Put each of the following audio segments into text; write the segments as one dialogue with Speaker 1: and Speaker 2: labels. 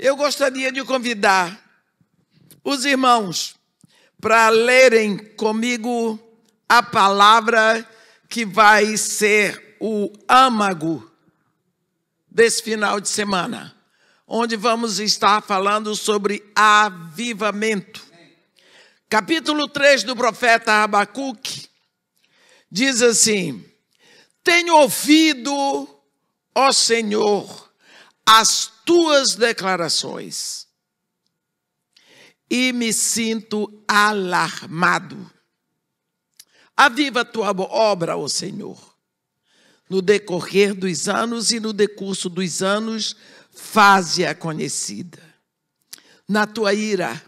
Speaker 1: Eu gostaria de convidar os irmãos para lerem comigo a palavra que vai ser o âmago desse final de semana, onde vamos estar falando sobre avivamento. Capítulo 3 do profeta Abacuque diz assim: tenho ouvido, ó Senhor, as tuas declarações e me sinto alarmado. Aviva a tua obra, ó Senhor, no decorrer dos anos e no decurso dos anos, faze-a conhecida. Na tua ira,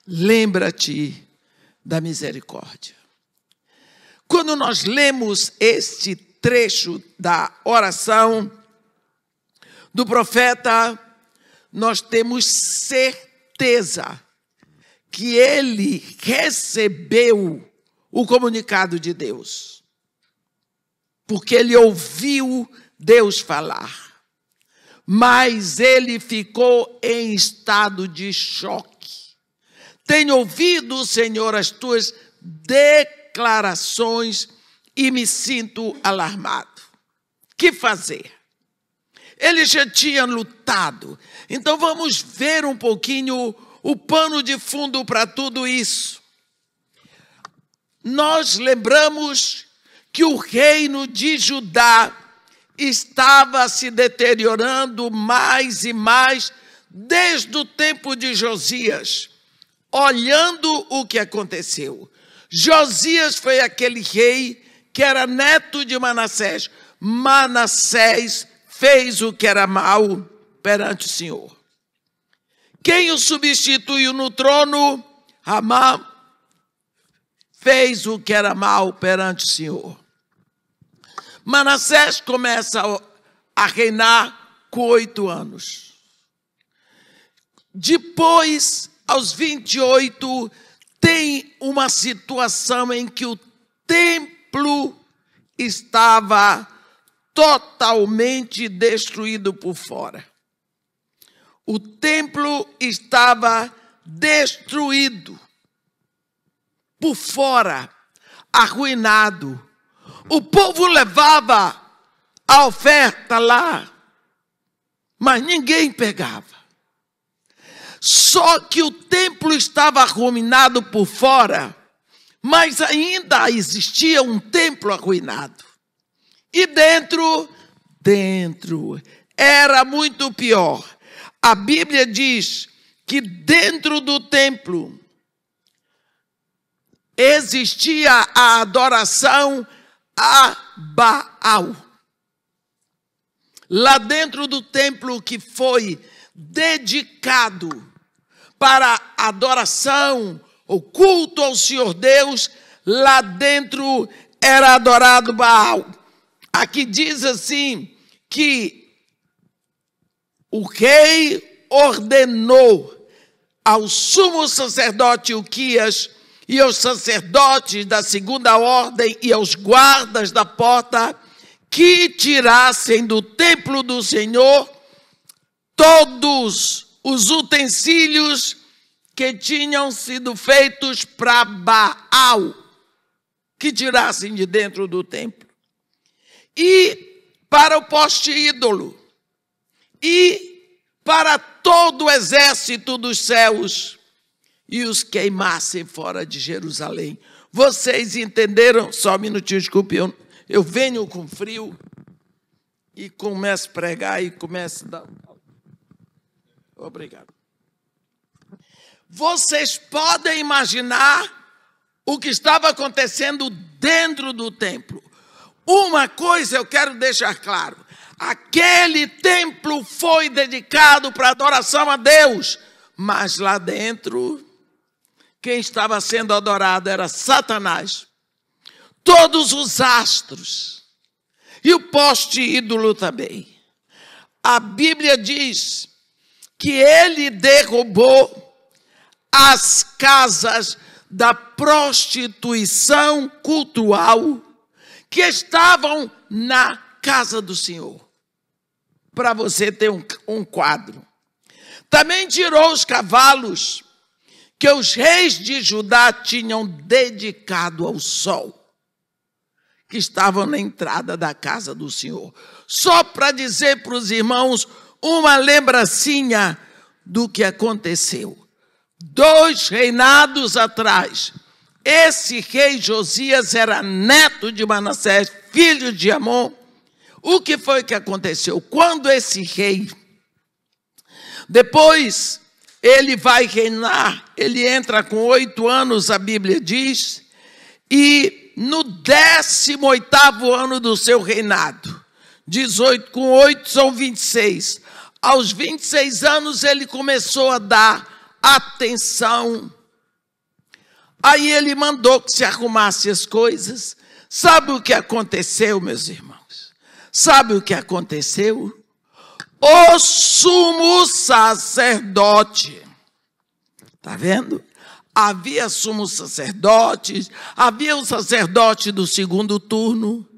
Speaker 1: lembra-te da misericórdia. Quando nós lemos este trecho da oração do profeta, nós temos certeza que ele recebeu o comunicado de Deus, porque ele ouviu Deus falar, mas ele ficou em estado de choque. Tenho ouvido, Senhor, as tuas declarações e me sinto alarmado. Que fazer? Ele já tinha lutado. Então vamos ver um pouquinho o pano de fundo para tudo isso. Nós lembramos que o reino de Judá estava se deteriorando mais e mais desde o tempo de Josias. Olhando o que aconteceu. Josias foi aquele rei que era neto de Manassés. Manassés fez o que era mal perante o Senhor. Quem o substituiu no trono? Amã fez o que era mal perante o Senhor. Manassés começa a reinar com 8 anos. Depois, aos 28, tem uma situação em que o templo estava totalmente destruído por fora. O templo estava destruído por fora, arruinado. O povo levava a oferta lá, mas ninguém pegava. Só que o templo estava arruinado por fora, mas ainda existia um templo arruinado. E dentro era muito pior. A Bíblia diz que dentro do templo existia a adoração a Baal. Lá dentro do templo que foi dedicado para adoração, o culto ao Senhor Deus, lá dentro era adorado Baal. Aqui diz assim que o rei ordenou ao sumo sacerdote Uquias e aos sacerdotes da segunda ordem e aos guardas da porta que tirassem do templo do Senhor todos os utensílios que tinham sido feitos para Baal, que tirassem de dentro do templo. E para o poste ídolo, e para todo o exército dos céus, e os queimassem fora de Jerusalém. Vocês entenderam? Só um minutinho, desculpe, eu venho com frio e começo a pregar e começo a dar... Obrigado. Vocês podem imaginar o que estava acontecendo dentro do templo. Uma coisa eu quero deixar claro: aquele templo foi dedicado para adoração a Deus, mas lá dentro, quem estava sendo adorado era Satanás, todos os astros e o poste ídolo também. A Bíblia diz que ele derrubou as casas da prostituição cultural que estavam na casa do Senhor. Para você ter um quadro. Também tirou os cavalos que os reis de Judá tinham dedicado ao sol, que estavam na entrada da casa do Senhor. Só para dizer para os irmãos uma lembrancinha do que aconteceu. 2 reinados atrás, esse rei Josias era neto de Manassés, filho de Amon. O que foi que aconteceu? Quando esse rei, depois ele vai reinar, ele entra com 8 anos, a Bíblia diz, e no 18º ano do seu reinado, 18 com 8 são 26, aos 26 anos ele começou a dar atenção. Aí ele mandou que se arrumasse as coisas. Sabe o que aconteceu, meus irmãos? Sabe o que aconteceu? O sumo sacerdote, está vendo? Havia sumo sacerdotes, havia o sacerdote do segundo turno.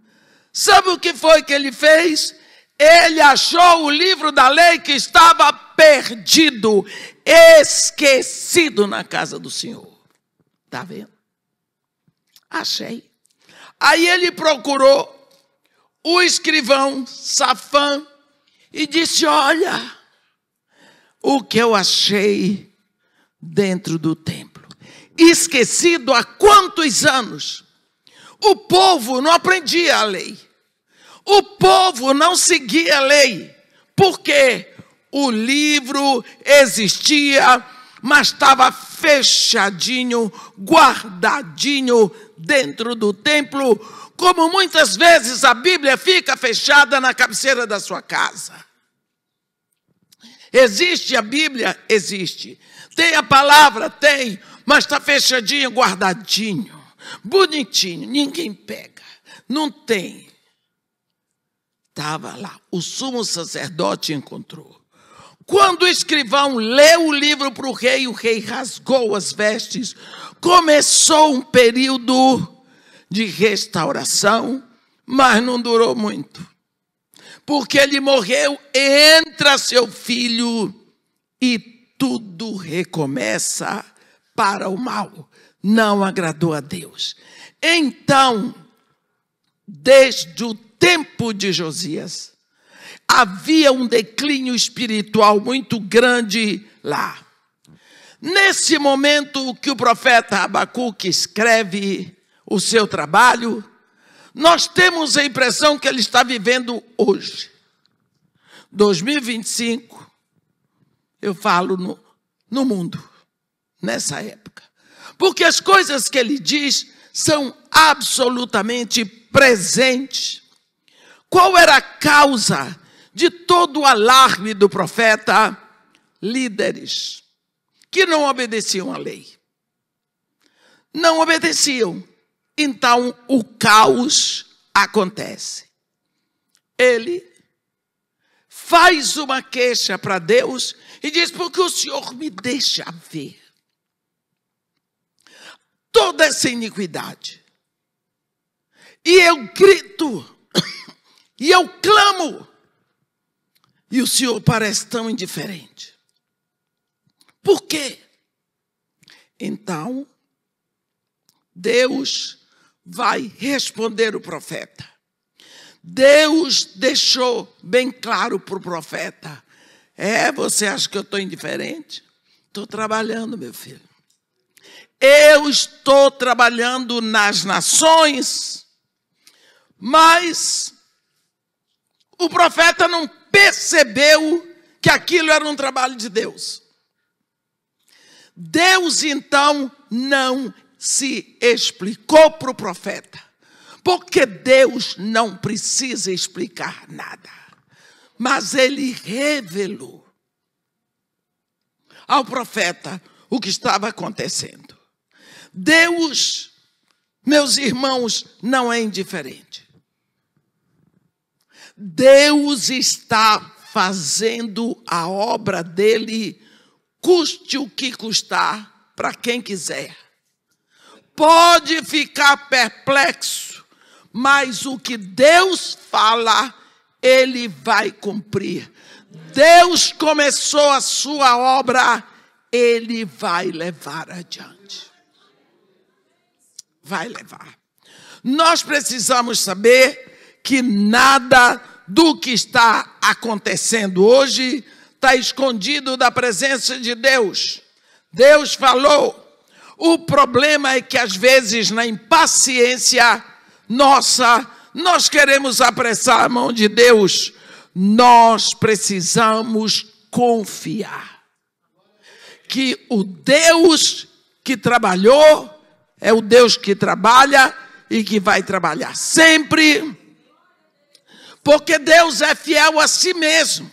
Speaker 1: Sabe o que foi que ele fez? Ele achou o livro da lei que estava perdido, esquecido na casa do Senhor. Está vendo? Achei. Aí ele procurou o escrivão Safã e disse: olha o que eu achei dentro do templo. Esquecido há quantos anos? O povo não aprendia a lei. O povo não seguia a lei. Por quê? O livro existia, mas estava fechadinho, guardadinho dentro do templo, como muitas vezes a Bíblia fica fechada na cabeceira da sua casa. Existe a Bíblia? Existe. Tem a palavra? Tem, mas está fechadinho, guardadinho, bonitinho, ninguém pega. Não tem. Estava lá, o sumo sacerdote encontrou. Quando o escrivão leu o livro para o rei rasgou as vestes. Começou um período de restauração, mas não durou muito. Porque ele morreu, entra seu filho e tudo recomeça para o mal. Não agradou a Deus. Então, desde o tempo de Josias, havia um declínio espiritual muito grande lá. Nesse momento que o profeta Abacuque escreve o seu trabalho, nós temos a impressão que ele está vivendo hoje. 2025, eu falo no mundo, nessa época. Porque as coisas que ele diz são absolutamente presentes. Qual era a causa de todo o alarme do profeta? Líderes que não obedeciam à lei. Não obedeciam. Então o caos acontece. Ele faz uma queixa para Deus e diz: porque o Senhor me deixa ver toda essa iniquidade. E eu grito, e eu clamo, e o Senhor parece tão indiferente. Por quê? Então, Deus vai responder o profeta. Deus deixou bem claro para o profeta: você acha que eu estou indiferente? Estou trabalhando, meu filho. Eu estou trabalhando nas nações, mas o profeta não percebeu que aquilo era um trabalho de Deus. Deus, então, não se explicou para o profeta, porque Deus não precisa explicar nada, mas ele revelou ao profeta o que estava acontecendo. Deus, meus irmãos, não é indiferente. Deus está fazendo a obra dele, custe o que custar, para quem quiser. Pode ficar perplexo, mas o que Deus fala, ele vai cumprir. Deus começou a sua obra, Ele vai levar adiante. Vai levar. Nós precisamos saber que nada do que está acontecendo hoje está escondido da presença de Deus. Deus falou. O problema é que às vezes na impaciência nossa, nós queremos apressar a mão de Deus. Nós precisamos confiar que o Deus que trabalhou é o Deus que trabalha e que vai trabalhar sempre, porque Deus é fiel a si mesmo.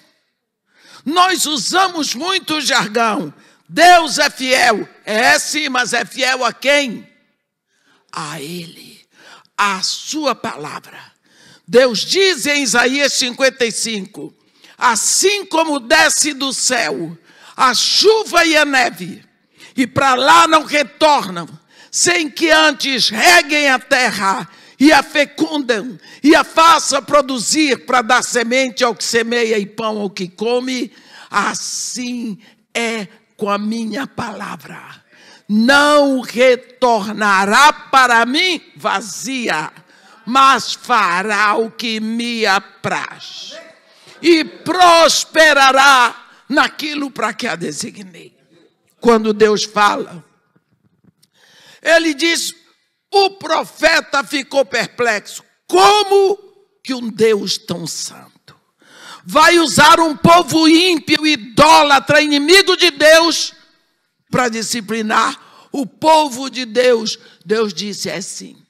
Speaker 1: Nós usamos muito o jargão. Deus é fiel. É sim, mas é fiel a quem? A Ele, a sua palavra. Deus diz em Isaías 55, assim como desce do céu a chuva e a neve, e para lá não retornam, sem que antes reguem a terra e a fecundam, e a faça produzir para dar semente ao que semeia e pão ao que come, assim é com a minha palavra. Não retornará para mim vazia, mas fará o que me apraz, e prosperará naquilo para que a designei. Quando Deus fala, Ele diz, o profeta ficou perplexo. Como que um Deus tão santo vai usar um povo ímpio, idólatra, inimigo de Deus, para disciplinar o povo de Deus? Deus disse, é assim.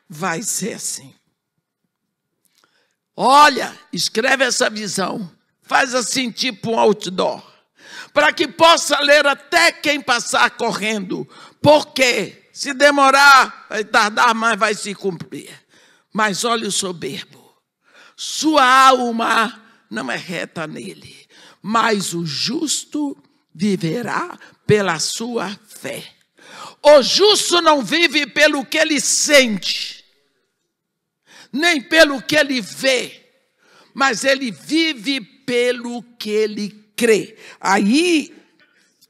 Speaker 1: Vai ser assim. Olha, escreve essa visão. Faz assim, tipo um outdoor. Para que possa ler até quem passar correndo. Porque se demorar, vai tardar, mas vai se cumprir. Mas olha o soberbo. Sua alma não é reta nele. Mas o justo viverá pela sua fé. O justo não vive pelo que ele sente, nem pelo que ele vê, mas ele vive pelo que ele crê. Aí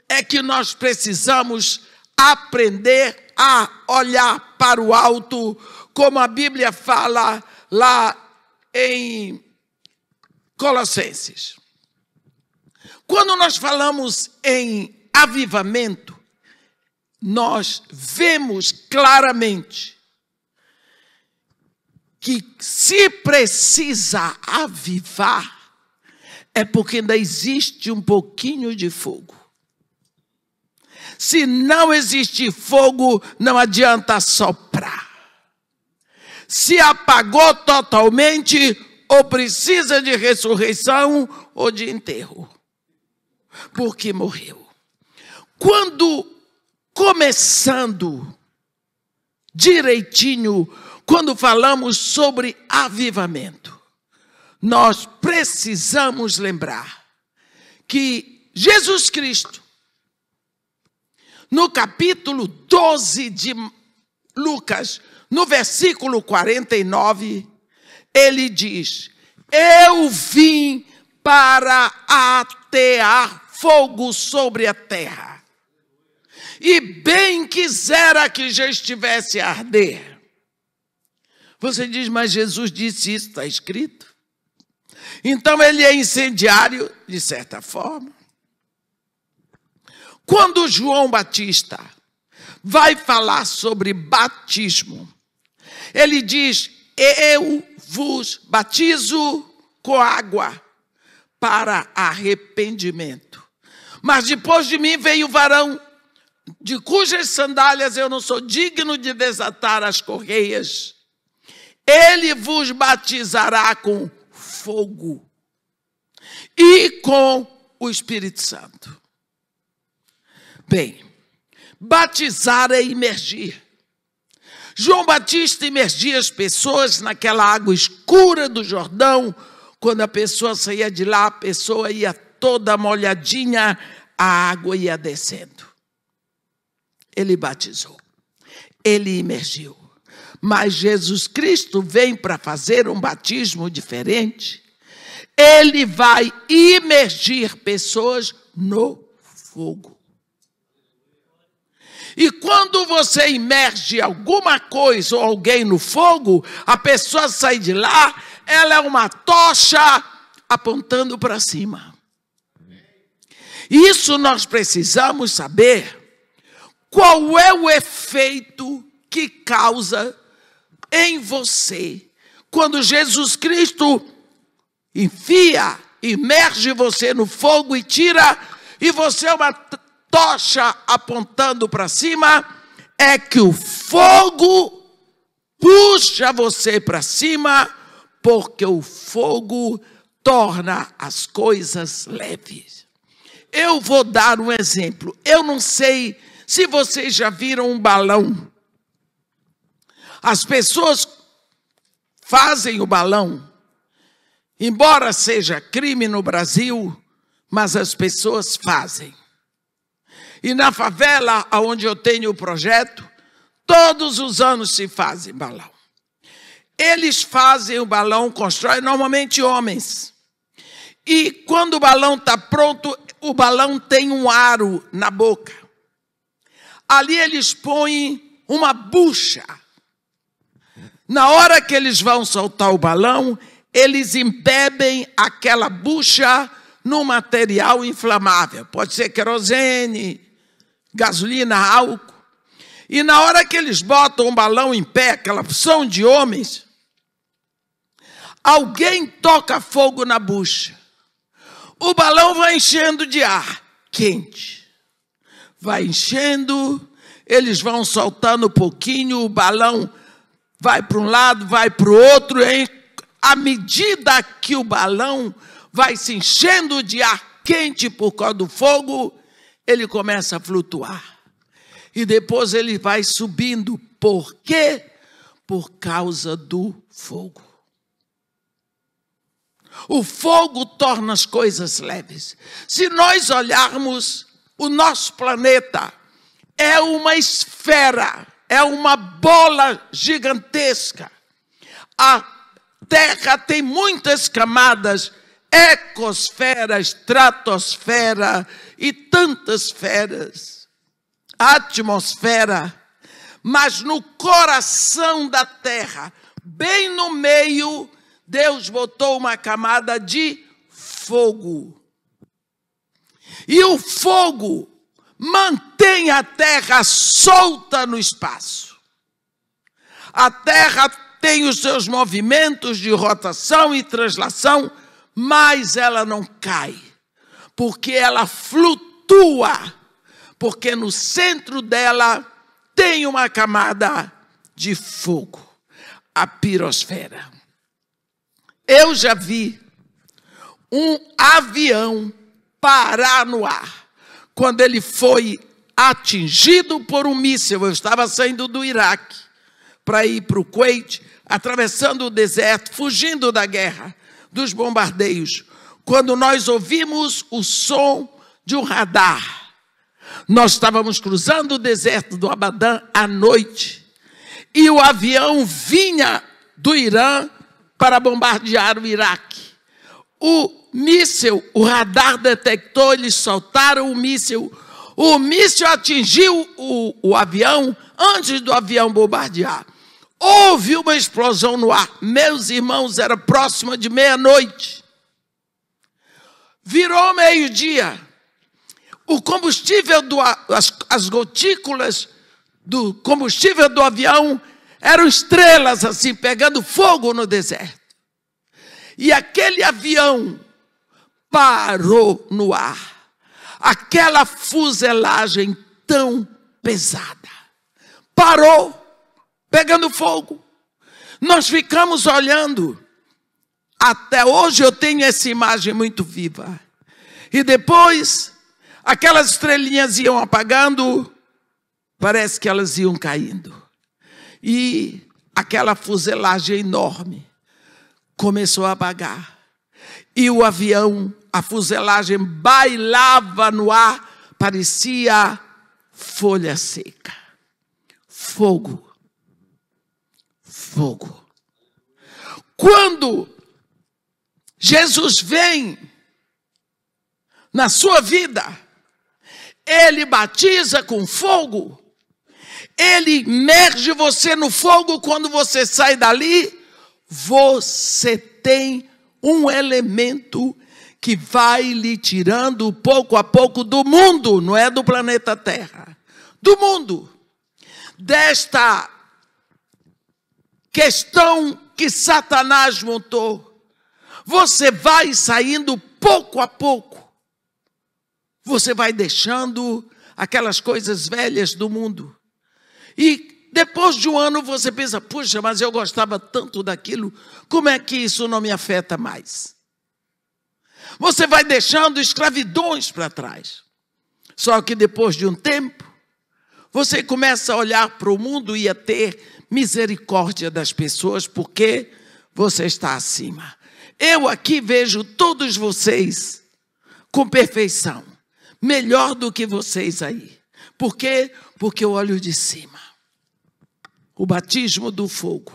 Speaker 1: é que nós precisamos aprender a olhar para o alto, como a Bíblia fala lá em Colossenses. Quando nós falamos em avivamento, nós vemos claramente que se precisa avivar, é porque ainda existe um pouquinho de fogo. Se não existir fogo, não adianta soprar. Se apagou totalmente, ou precisa de ressurreição ou de enterro, porque morreu. Quando começando direitinho, quando falamos sobre avivamento, nós precisamos lembrar que Jesus Cristo, no capítulo 12 de Lucas, no versículo 49, ele diz, eu vim para atear fogo sobre a terra. E bem quisera que já estivesse a arder. Você diz, mas Jesus disse isso, está escrito. Então ele é incendiário, de certa forma. Quando João Batista vai falar sobre batismo, ele diz, eu vos batizo com água para arrependimento. Mas depois de mim veio o varão, de cujas sandálias eu não sou digno de desatar as correias. Ele vos batizará com fogo e com o Espírito Santo. Bem, batizar é imergir. João Batista imergia as pessoas naquela água escura do Jordão. Quando a pessoa saía de lá, a pessoa ia toda molhadinha, a água ia descendo. Ele batizou, ele imergiu. Mas Jesus Cristo vem para fazer um batismo diferente. ele vai imergir pessoas no fogo. E quando você imerge alguma coisa ou alguém no fogo, a pessoa sai de lá, ela é uma tocha apontando para cima. Isso nós precisamos saber. Qual é o efeito que causa em você quando Jesus Cristo imerge você no fogo e tira, e você é uma tocha apontando para cima? É que o fogo puxa você para cima, porque o fogo torna as coisas leves. Eu vou dar um exemplo. Eu não sei se vocês já viram um balão. As pessoas fazem o balão, embora seja crime no Brasil, mas as pessoas fazem. E na favela, onde eu tenho o projeto, todos os anos se fazem balão. Eles fazem o balão, constroem normalmente homens. E quando o balão está pronto, o balão tem um aro na boca. Ali eles põem uma bucha. Na hora que eles vão soltar o balão, eles embebem aquela bucha num material inflamável. Pode ser querosene, gasolina, álcool. E na hora que eles botam o balão em pé, aquela porção de homens, alguém toca fogo na bucha. O balão vai enchendo de ar quente. Vai enchendo, eles vão soltando um pouquinho, o balão vai para um lado, vai para o outro. À medida que o balão vai se enchendo de ar quente por causa do fogo, ele começa a flutuar. E depois ele vai subindo. Por quê? Por causa do fogo. O fogo torna as coisas leves. Se nós olharmos o nosso planeta, é uma esfera, é uma bola gigantesca. A Terra tem muitas camadas, ecosfera, estratosfera e tantas esferas, atmosfera. Mas no coração da Terra, bem no meio, Deus botou uma camada de fogo. E o fogo mantém a Terra solta no espaço. A Terra tem os seus movimentos de rotação e translação, mas ela não cai, porque ela flutua, porque no centro dela tem uma camada de fogo, a pirosfera. Eu já vi um avião parar no ar quando ele foi atingido por um míssil. Eu estava saindo do Iraque para ir para o Kuwait, atravessando o deserto, fugindo da guerra, dos bombardeios, quando nós ouvimos o som de um radar. Nós estávamos cruzando o deserto do Abadã à noite, e o avião vinha do Irã para bombardear o Iraque. O míssil, o radar detectou, eles soltaram o míssil atingiu o avião antes do avião bombardear. Houve uma explosão no ar. Meus irmãos, era próxima de meia-noite. Virou meio-dia. O combustível, as gotículas do combustível do avião eram estrelas assim, pegando fogo no deserto. E aquele avião parou no ar. Aquela fuselagem tão pesada parou, pegando fogo. Nós ficamos olhando. Até hoje eu tenho essa imagem muito viva. E depois, aquelas estrelinhas iam apagando, parece que elas iam caindo. E aquela fuselagem enorme começou a apagar. E o avião, a fuselagem bailava no ar, parecia folha seca. Fogo. Fogo. Quando Jesus vem na sua vida, ele batiza com fogo, ele imerge você no fogo. Quando você sai dali, você tem um elemento que vai lhe tirando pouco a pouco do mundo, não é do planeta Terra, do mundo, desta questão que Satanás montou. Você vai saindo pouco a pouco, você vai deixando aquelas coisas velhas do mundo. E depois de um ano você pensa, puxa, mas eu gostava tanto daquilo, como é que isso não me afeta mais? Você vai deixando escravidões para trás. Só que depois de um tempo, você começa a olhar para o mundo e a ter misericórdia das pessoas, porque você está acima. Eu aqui vejo todos vocês com perfeição, melhor do que vocês aí. Por quê? Porque eu olho de cima. O batismo do fogo,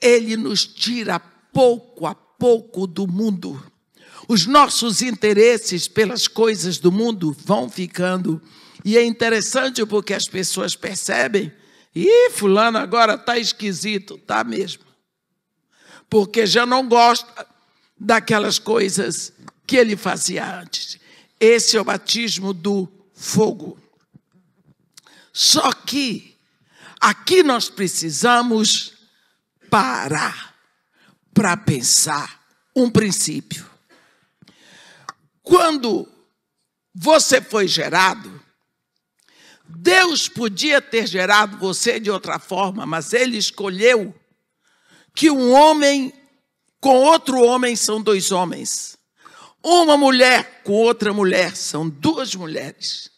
Speaker 1: ele nos tira pouco a pouco do mundo. Os nossos interesses pelas coisas do mundo vão ficando. E é interessante porque as pessoas percebem, fulano agora está esquisito, está mesmo. Porque já não gosta daquelas coisas que ele fazia antes. Esse é o batismo do fogo. Só que aqui nós precisamos parar para pensar um princípio. Quando você foi gerado, Deus podia ter gerado você de outra forma, mas ele escolheu que um homem com outro homem são dois homens. Uma mulher com outra mulher são duas mulheres.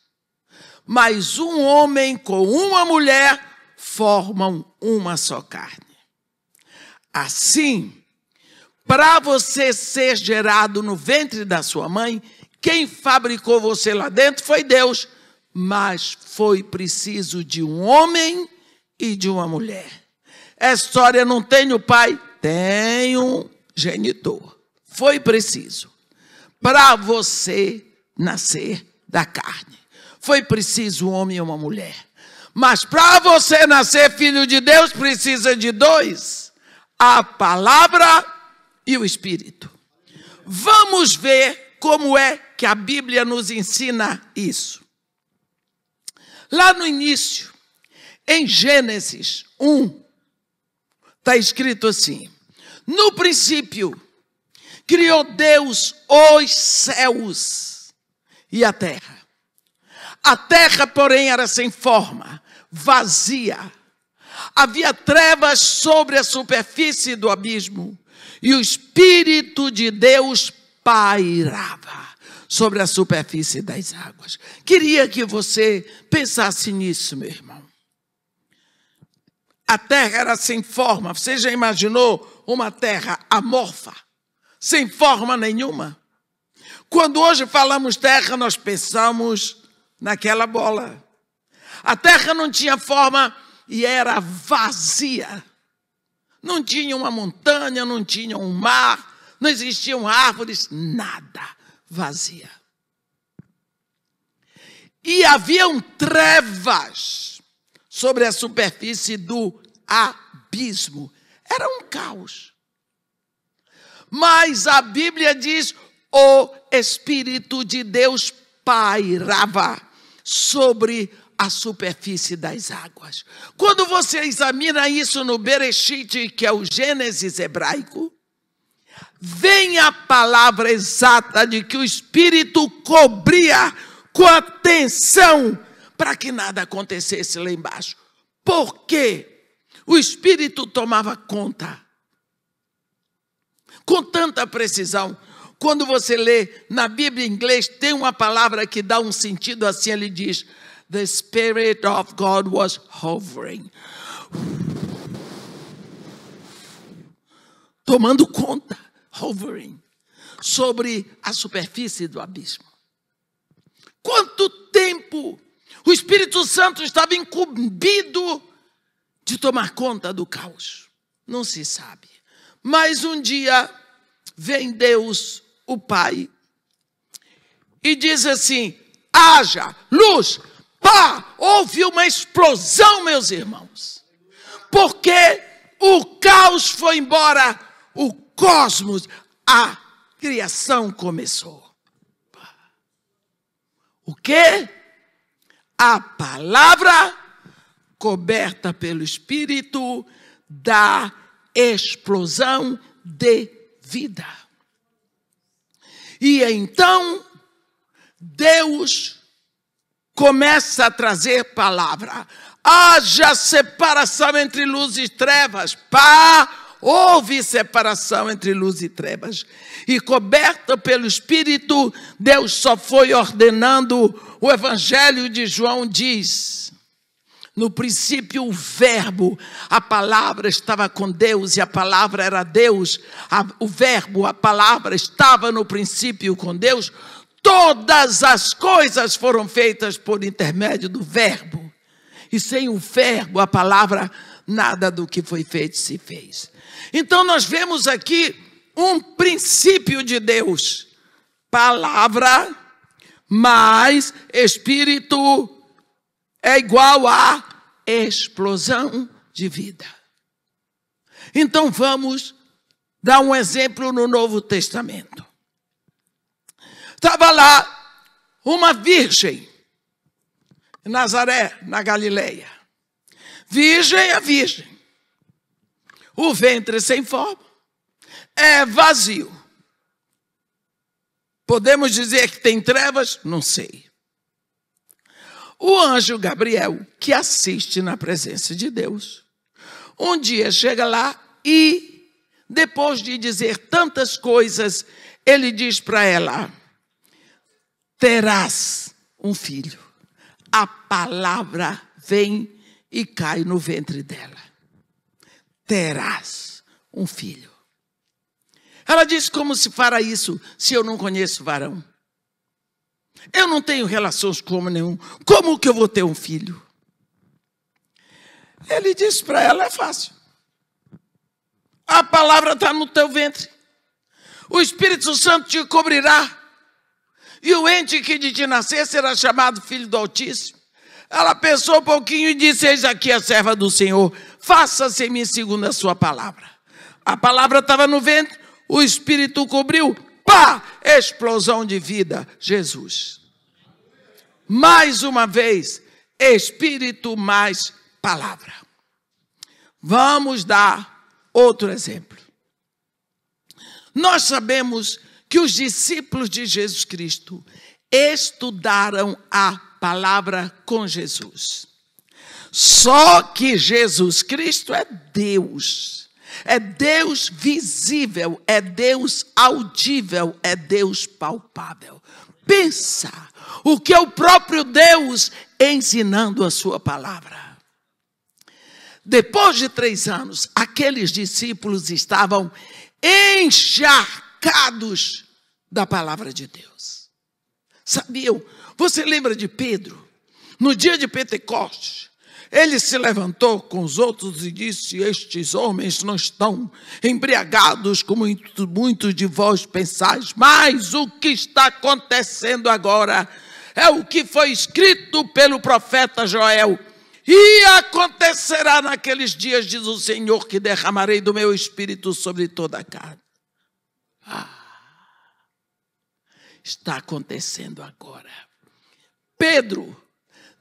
Speaker 1: Mas um homem com uma mulher formam uma só carne. Assim, para você ser gerado no ventre da sua mãe, quem fabricou você lá dentro foi Deus. Mas foi preciso de um homem e de uma mulher. Essa história não tem o pai, tem um genitor. Foi preciso para você nascer da carne. Foi preciso um homem e uma mulher. Mas para você nascer filho de Deus, precisa de dois: a palavra e o Espírito. Vamos ver como é que a Bíblia nos ensina isso. Lá no início, em Gênesis 1, está escrito assim: no princípio, criou Deus os céus e a terra. A terra, porém, era sem forma, vazia. Havia trevas sobre a superfície do abismo, e o Espírito de Deus pairava sobre a superfície das águas. Queria que você pensasse nisso, meu irmão. A terra era sem forma. Você já imaginou uma terra amorfa, sem forma nenhuma? Quando hoje falamos terra, nós pensamos naquela bola. A terra não tinha forma e era vazia. Não tinha uma montanha, não tinha um mar, não existiam árvores, nada. Vazia. E haviam trevas sobre a superfície do abismo. Era um caos. Mas a Bíblia diz: o Espírito de Deus pairava sobre a superfície das águas. Quando você examina isso no Bereshit, que é o Gênesis hebraico, vem a palavra exata de que o Espírito cobria com atenção para que nada acontecesse lá embaixo. Por quê? O Espírito tomava conta com tanta precisão. Quando você lê na Bíblia em inglês, tem uma palavra que dá um sentido assim, ele diz: the Spirit of God was hovering. Tomando conta, hovering, sobre a superfície do abismo. Quanto tempo o Espírito Santo estava incumbido de tomar conta do caos? Não se sabe. Mas um dia vem Deus, o Pai, e diz assim: haja luz. Pá! Houve uma explosão, meus irmãos. Porque o caos foi embora, o cosmos, a criação começou. O quê? A palavra coberta pelo Espírito da explosão de vida. E então Deus começa a trazer palavra. Haja separação entre luz e trevas. Pá! Houve separação entre luz e trevas. E coberta pelo Espírito, Deus só foi ordenando. O Evangelho de João diz: no princípio o verbo, a palavra estava com Deus e a palavra era Deus. O verbo, a palavra estava no princípio com Deus. Todas as coisas foram feitas por intermédio do verbo. E sem o verbo, a palavra, nada do que foi feito se fez. Então nós vemos aqui um princípio de Deus. Palavra mais Espírito é igual a explosão de vida. Então vamos dar um exemplo no Novo Testamento. Estava lá uma virgem em Nazaré, na Galileia. Virgem é virgem. O ventre sem forma, é vazio. Podemos dizer que tem trevas? Não sei. O anjo Gabriel, que assiste na presença de Deus, um dia chega lá e, depois de dizer tantas coisas, ele diz para ela: terás um filho. A palavra vem e cai no ventre dela. Terás um filho. Ela diz: como se fará isso se eu não conheço varão? Eu não tenho relações com nenhum. Como que eu vou ter um filho? Ele disse para ela: é fácil. A palavra está no teu ventre. O Espírito Santo te cobrirá. E o ente que de te nascer será chamado Filho do Altíssimo. Ela pensou um pouquinho e disse: eis aqui a serva do Senhor. Faça-se em mim segundo a sua palavra. A palavra estava no ventre. O Espírito cobriu. Pá! Explosão de vida. Jesus. Mais uma vez, Espírito mais palavra. Vamos dar outro exemplo. Nós sabemos que os discípulos de Jesus Cristo estudaram a palavra com Jesus. Só que Jesus Cristo é Deus. É Deus visível, é Deus audível, é Deus palpável. Pensa, o que é o próprio Deus ensinando a sua palavra. Depois de 3 anos, aqueles discípulos estavam encharcados da palavra de Deus. Sabiam? Você lembra de Pedro? No dia de Pentecostes, ele se levantou com os outros e disse: estes homens não estão embriagados como muitos de vós pensais, mas o que está acontecendo agora é o que foi escrito pelo profeta Joel. E acontecerá naqueles dias, diz o Senhor, que derramarei do meu espírito sobre toda a carne. Está acontecendo agora. Pedro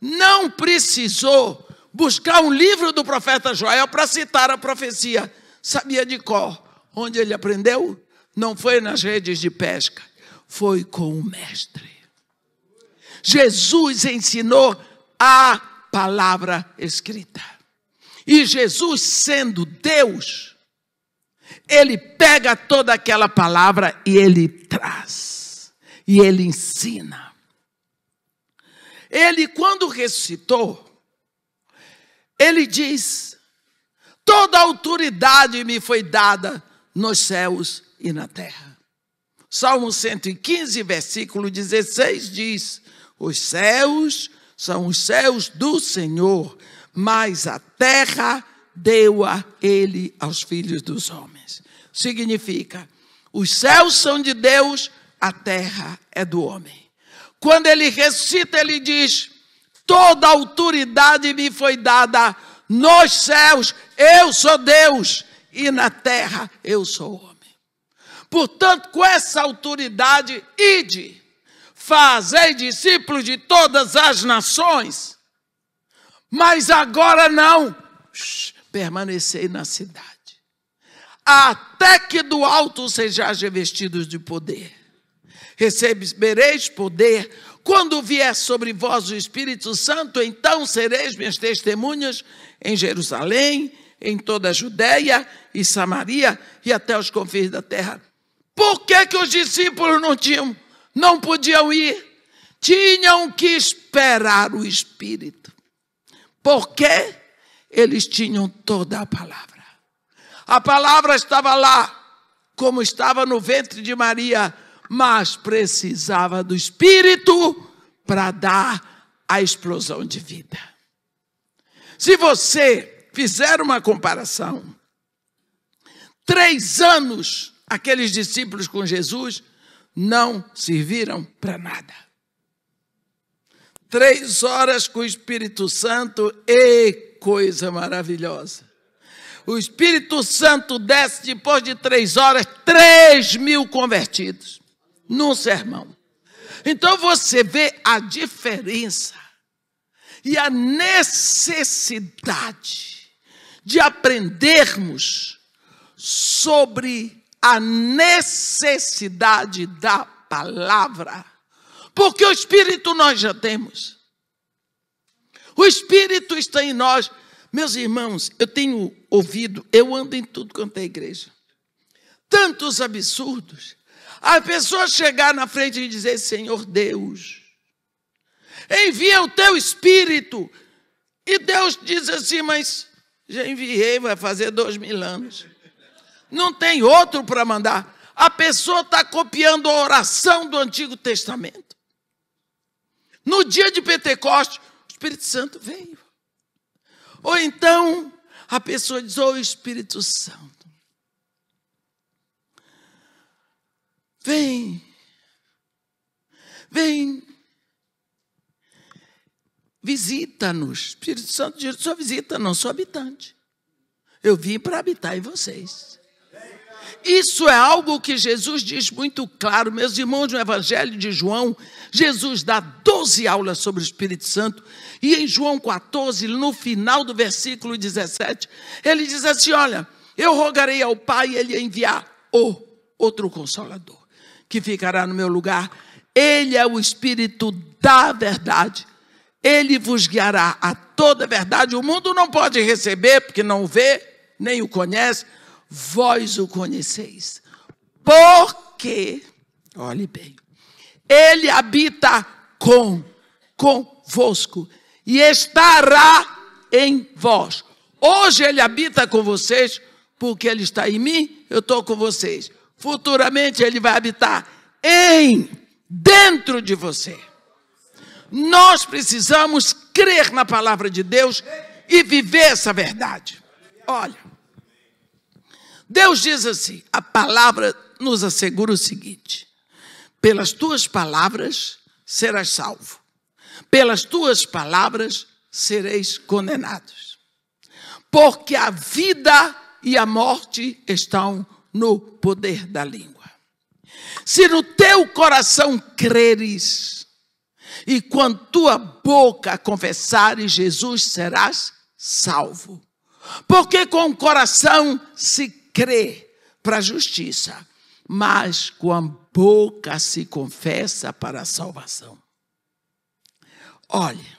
Speaker 1: não precisou buscar um livro do profeta Joel para citar a profecia. Sabia de cor. Onde ele aprendeu? Não foi nas redes de pesca, foi com o mestre. Jesus ensinou a palavra escrita. E Jesus, sendo Deus, ele pega toda aquela palavra e ele traz. E ele ensina. Ele, quando ressuscitou, ele diz: toda autoridade me foi dada nos céus e na terra. Salmo 115, versículo 16 diz: os céus são os céus do Senhor, mas a terra deu a ele aos filhos dos homens. Significa, Os céus são de Deus, a terra é do homem. Quando ele ressuscita, ele diz: toda autoridade me foi dada nos céus, eu sou Deus, e na terra eu sou homem. Portanto, com essa autoridade, ide, fazei discípulos de todas as nações, mas agora não, permanecei na cidade, até que do alto sejais revestidos de poder. Recebereis poder quando vier sobre vós o Espírito Santo, então sereis minhas testemunhas em Jerusalém, em toda a Judeia e Samaria e até os confins da terra. Por que os discípulos não podiam ir? Tinham que esperar o Espírito. Porque eles tinham toda a palavra. A palavra estava lá, como estava no ventre de Maria, mas precisava do Espírito para dar a explosão de vida. Se você fizer uma comparação, 3 anos aqueles discípulos com Jesus não serviram para nada. 3 horas com o Espírito Santo, e coisa maravilhosa. O Espírito Santo desce depois de 3 horas, 3.000 convertidos, num sermão. Então você vê a diferença e a necessidade de aprendermos sobre a necessidade da palavra. Porque o Espírito nós já temos. O Espírito está em nós. Meus irmãos, eu tenho ouvido, eu ando em tudo quanto é igreja, tantos absurdos. A pessoa chegar na frente e dizer: Senhor Deus, envia o teu Espírito. E Deus diz assim: mas já enviei, vai fazer 2000 anos. Não tem outro para mandar. A pessoa está copiando a oração do Antigo Testamento. No dia de Pentecostes, o Espírito Santo veio. Ou então, a pessoa diz: ô Espírito Santo, vem, visita-nos. Espírito Santo diz: sou visita, não sou habitante. Eu vim para habitar em vocês. Isso é algo que Jesus diz muito claro. Meus irmãos, no Evangelho de João, Jesus dá 12 aulas sobre o Espírito Santo. E em João 14, no final do versículo 17, ele diz assim: olha, eu rogarei ao Pai e ele enviar o outro Consolador, que ficará no meu lugar. Ele é o Espírito da verdade. Ele vos guiará a toda a verdade. O mundo não pode receber, porque não o vê, nem o conhece. Vós o conheceis, porque, olhe bem, ele habita convosco e estará em vós. Hoje ele habita com vocês, porque ele está em mim, eu estou com vocês. Futuramente ele vai habitar dentro de você. Nós precisamos crer na palavra de Deus e viver essa verdade. Olha, Deus diz assim, a palavra nos assegura o seguinte: pelas tuas palavras serás salvo, pelas tuas palavras sereis condenados, porque a vida e a morte estão no poder da língua. Se no teu coração creres e com a tua boca confessares Jesus, serás salvo, porque com o coração se crê para a justiça, mas com a boca se confessa para a salvação. Olha,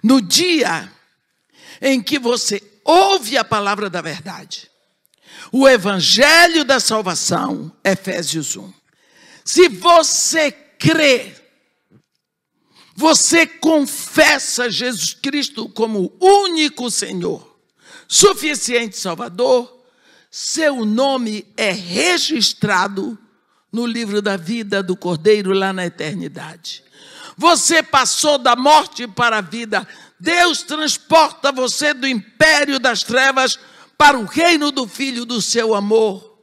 Speaker 1: no dia em que você ouve a palavra da verdade, o evangelho da salvação, Efésios 1, se você crê, você confessa Jesus Cristo como único Senhor, suficiente Salvador, seu nome é registrado no livro da vida do Cordeiro lá na eternidade. Você passou da morte para a vida. Deus transporta você do império das trevas para o reino do Filho do seu amor.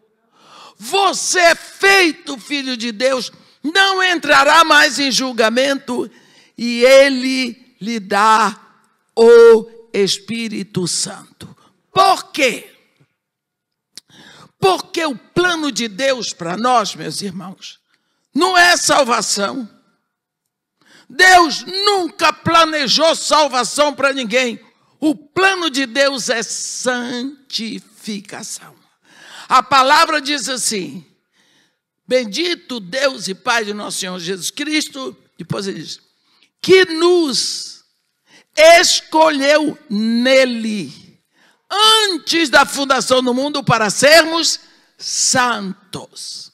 Speaker 1: você é feito filho de Deus, não entrará mais em julgamento, e ele lhe dá o Espírito Santo. Por quê? Porque o plano de Deus para nós, meus irmãos, não é salvação. Deus nunca planejou salvação para ninguém. O plano de Deus é santificação. A palavra diz assim: bendito Deus e Pai de nosso Senhor Jesus Cristo, depois ele diz, que nos escolheu nele, antes da fundação do mundo, para sermos santos.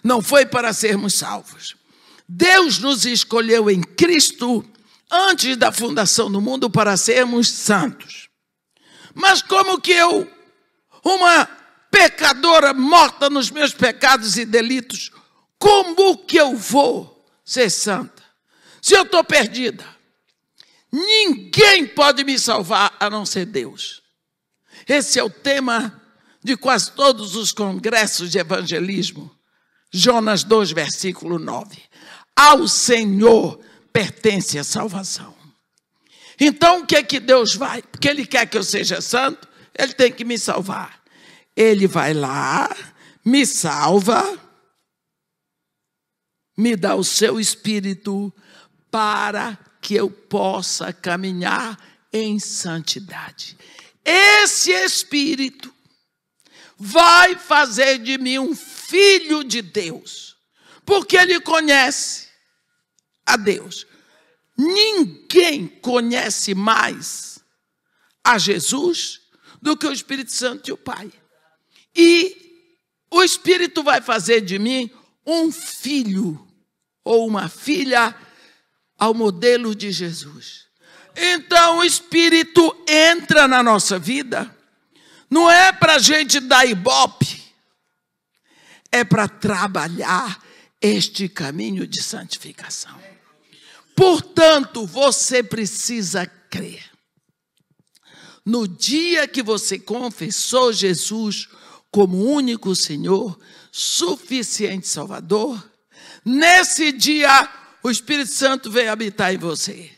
Speaker 1: Não foi para sermos salvos. Deus nos escolheu em Cristo, antes da fundação do mundo, para sermos santos. Mas como que eu, uma pecadora morta nos meus pecados e delitos, como que eu vou ser santa? Se eu estou perdida, ninguém pode me salvar a não ser Deus. Esse é o tema de quase todos os congressos de evangelismo. Jonas 2, versículo 9. Ao Senhor pertence a salvação. Então o que é que Deus vai? Porque Ele quer que eu seja santo, Ele tem que me salvar. Ele vai lá, me salva, me dá o seu Espírito para que eu possa caminhar em santidade. Esse Espírito vai fazer de mim um filho de Deus, porque Ele conhece a Deus. Ninguém conhece mais a Jesus do que o Espírito Santo e o Pai. E o Espírito vai fazer de mim um filho ou uma filha ao modelo de Jesus. Então o Espírito entra na nossa vida, não é para a gente dar ibope, é para trabalhar este caminho de santificação. Portanto, você precisa crer. No dia que você confessou Jesus como único Senhor, suficiente Salvador, nesse dia o Espírito Santo veio habitar em você.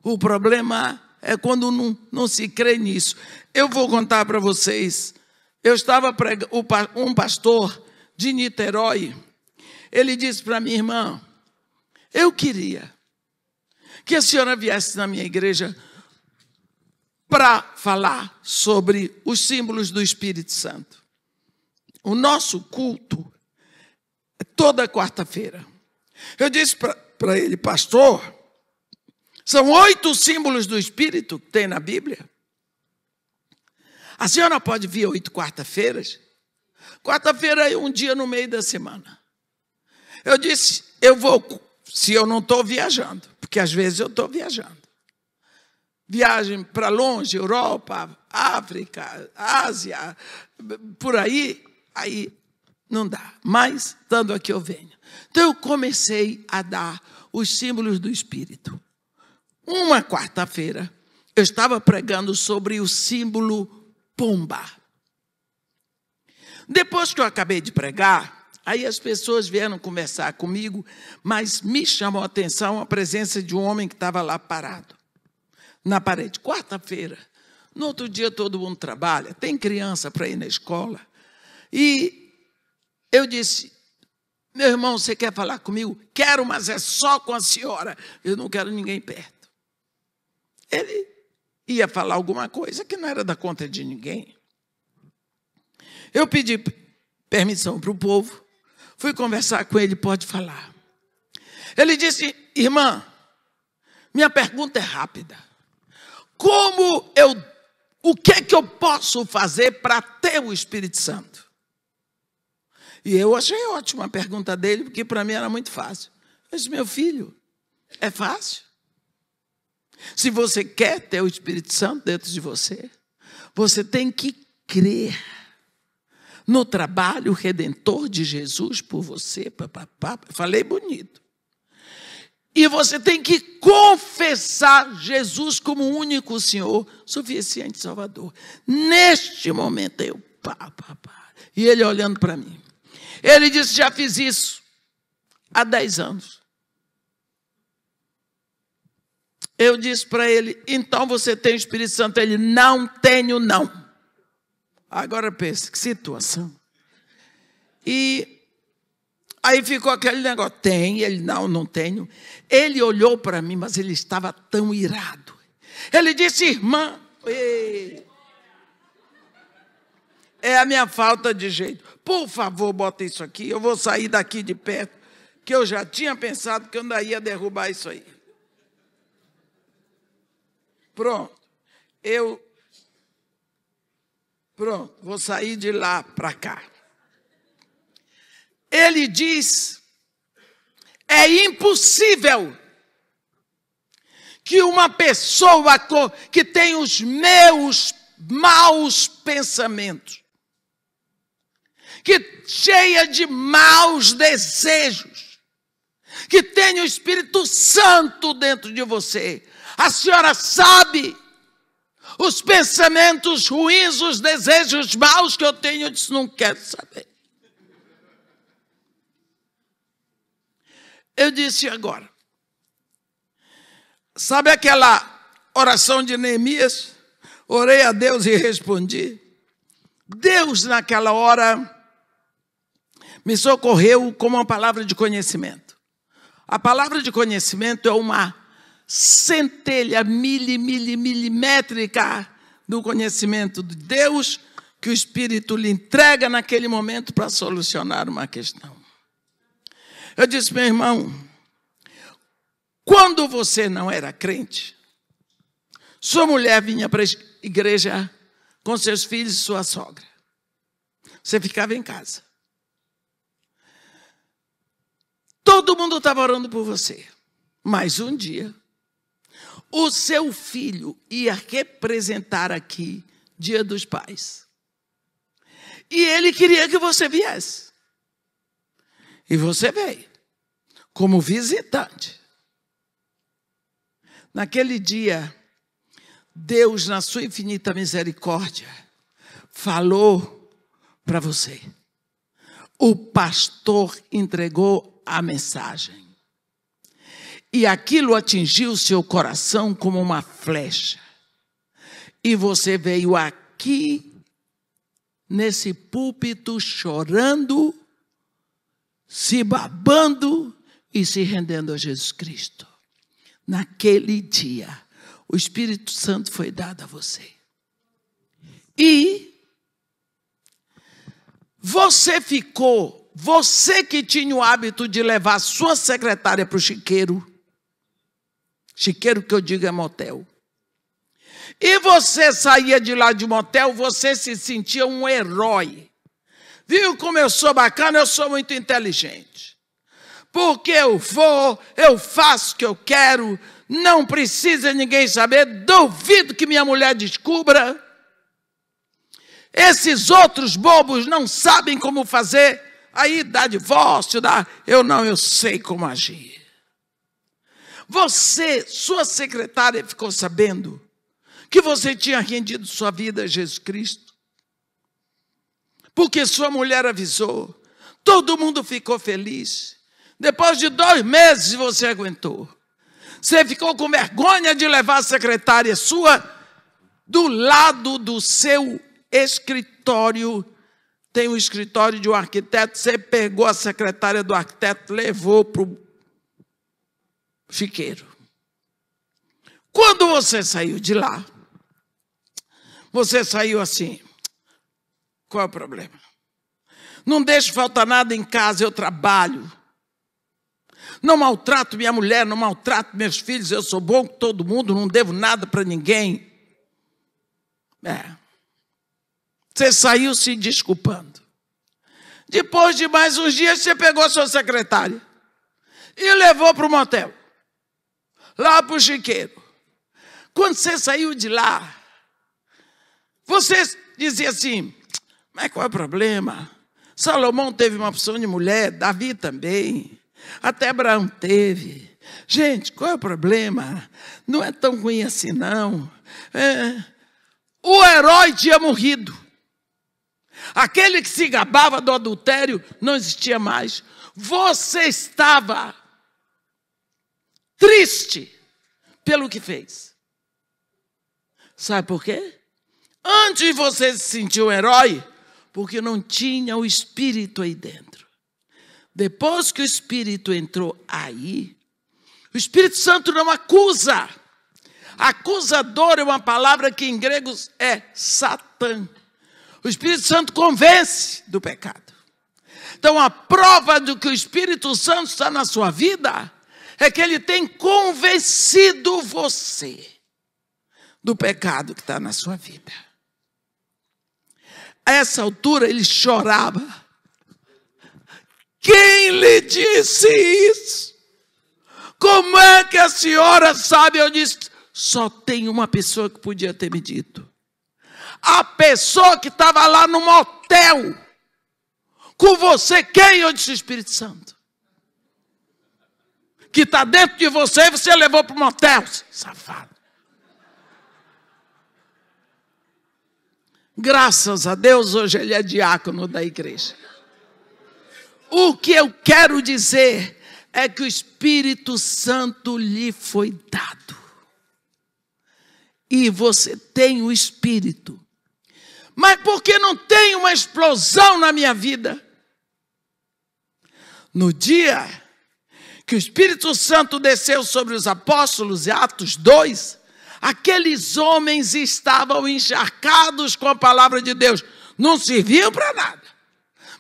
Speaker 1: O problema é quando não se crê nisso. Eu vou contar para vocês. Eu estava pregando, um pastor de Niterói, ele disse para minha irmã, eu queria que a senhora viesse na minha igreja para falar sobre os símbolos do Espírito Santo. O nosso culto é toda quarta-feira. Eu disse para ele, pastor, são 8 símbolos do Espírito que tem na Bíblia. A senhora pode vir 8 quarta-feiras? Quarta-feira é um dia no meio da semana. Eu disse, eu vou, se eu não estou viajando, porque às vezes eu estou viajando. Viagem para longe, Europa, África, Ásia, por aí não dá. Mas, estando aqui, eu venho. Então, eu comecei a dar os símbolos do Espírito. Uma quarta-feira, eu estava pregando sobre o símbolo pomba. Depois que eu acabei de pregar, aí as pessoas vieram conversar comigo, mas me chamou a atenção a presença de um homem que estava lá parado na parede. Quarta-feira, no outro dia todo mundo trabalha, tem criança para ir na escola. E eu disse, meu irmão, você quer falar comigo? Quero, mas é só com a senhora. Eu não quero ninguém perto. Ele ia falar alguma coisa que não era da conta de ninguém. Eu pedi permissão para o povo, fui conversar com ele, pode falar. Ele disse, irmã, minha pergunta é rápida. O que é que eu posso fazer para ter o Espírito Santo? E eu achei ótima a pergunta dele, porque para mim era muito fácil. Eu disse, meu filho, é fácil. Se você quer ter o Espírito Santo dentro de você, você tem que crer no trabalho redentor de Jesus por você. Falei bonito. E você tem que confessar Jesus como o único Senhor, suficiente Salvador. Neste momento eu E ele olhando para mim. Ele disse, já fiz isso há 10 anos. Eu disse para ele, então você tem o Espírito Santo? Ele, não tenho, não. Agora pensa, que situação. E aí ficou aquele negócio, tem? Ele, não tenho. Ele olhou para mim, mas ele estava tão irado. Ele disse, irmã, é a minha falta de jeito. Por favor, bota isso aqui, eu vou sair daqui de perto, que eu já tinha pensado que eu ainda ia derrubar isso aí. Pronto, vou sair de lá para cá. Ele diz, é impossível que uma pessoa que tem os meus maus pensamentos, que cheia de maus desejos, que tem o Espírito Santo dentro de você. A senhora sabe os pensamentos ruins, os desejos maus que eu tenho? Eu disse, não quero saber. Eu disse agora, sabe aquela oração de Neemias? Orei a Deus e respondi. Deus naquela hora me socorreu com uma palavra de conhecimento. A palavra de conhecimento é uma centelha milimétrica do conhecimento de Deus que o Espírito lhe entrega naquele momento para solucionar uma questão. Eu disse, meu irmão, quando você não era crente, sua mulher vinha para a igreja com seus filhos e sua sogra. Você ficava em casa. Todo mundo estava orando por você. Mas um dia, o seu filho ia representar aqui Dia dos Pais. E ele queria que você viesse. E você veio, como visitante. Naquele dia, Deus, na sua infinita misericórdia, falou para você. O pastor entregou a mensagem. E aquilo atingiu seu coração como uma flecha. E você veio aqui, nesse púlpito, chorando, se babando e se rendendo a Jesus Cristo. Naquele dia, o Espírito Santo foi dado a você. E você que tinha o hábito de levar a sua secretária para o chiqueiro que eu digo é motel, e você saía de lá de motel, você se sentia um herói. Viu como eu sou bacana? Eu sou muito inteligente. Porque eu faço o que eu quero, não precisa ninguém saber, duvido que minha mulher descubra. Esses outros bobos não sabem como fazer, aí dá divórcio, eu sei como agir. Sua secretária ficou sabendo que você tinha rendido sua vida a Jesus Cristo. Porque sua mulher avisou. Todo mundo ficou feliz. Depois de 2 meses você aguentou. Você ficou com vergonha de levar a secretária sua do lado do seu escritório. Tem um escritório de um arquiteto. Você pegou a secretária do arquiteto, levou para o chiqueiro. Quando você saiu de lá, você saiu assim. Qual é o problema? Não deixo faltar nada em casa, eu trabalho. Não maltrato minha mulher, não maltrato meus filhos, eu sou bom com todo mundo, não devo nada para ninguém. Você saiu se desculpando. Depois de mais uns dias, você pegou a sua secretária e levou para o motel, lá para o chiqueiro. Quando você saiu de lá, você dizia assim, mas qual é o problema? Salomão teve uma opção de mulher, Davi também, até Abraão teve. Gente, qual é o problema? Não é tão ruim assim, não. O herói tinha morrido. Aquele que se gabava do adultério não existia mais. Você estava triste pelo que fez. Sabe por quê? Antes você se sentiu um herói, porque não tinha o Espírito aí dentro. Depois que o Espírito entrou aí, o Espírito Santo não acusa. Acusador é uma palavra que em grego é Satã. O Espírito Santo convence do pecado. Então a prova de que o Espírito Santo está na sua vida é que ele tem convencido você do pecado que está na sua vida. A essa altura ele chorava. Quem lhe disse isso? Como é que a senhora sabe? Eu disse, só tem uma pessoa que podia ter me dito. A pessoa que estava lá no motel com você, quem? Eu disse, o Espírito Santo. Que está dentro de você e você levou para o motel, safado. Graças a Deus, hoje ele é diácono da igreja. O que eu quero dizer é que o Espírito Santo lhe foi dado. E você tem o Espírito. Mas por que não tem uma explosão na minha vida? No dia que o Espírito Santo desceu sobre os apóstolos, em Atos 2, aqueles homens estavam encharcados com a palavra de Deus. Não serviam para nada,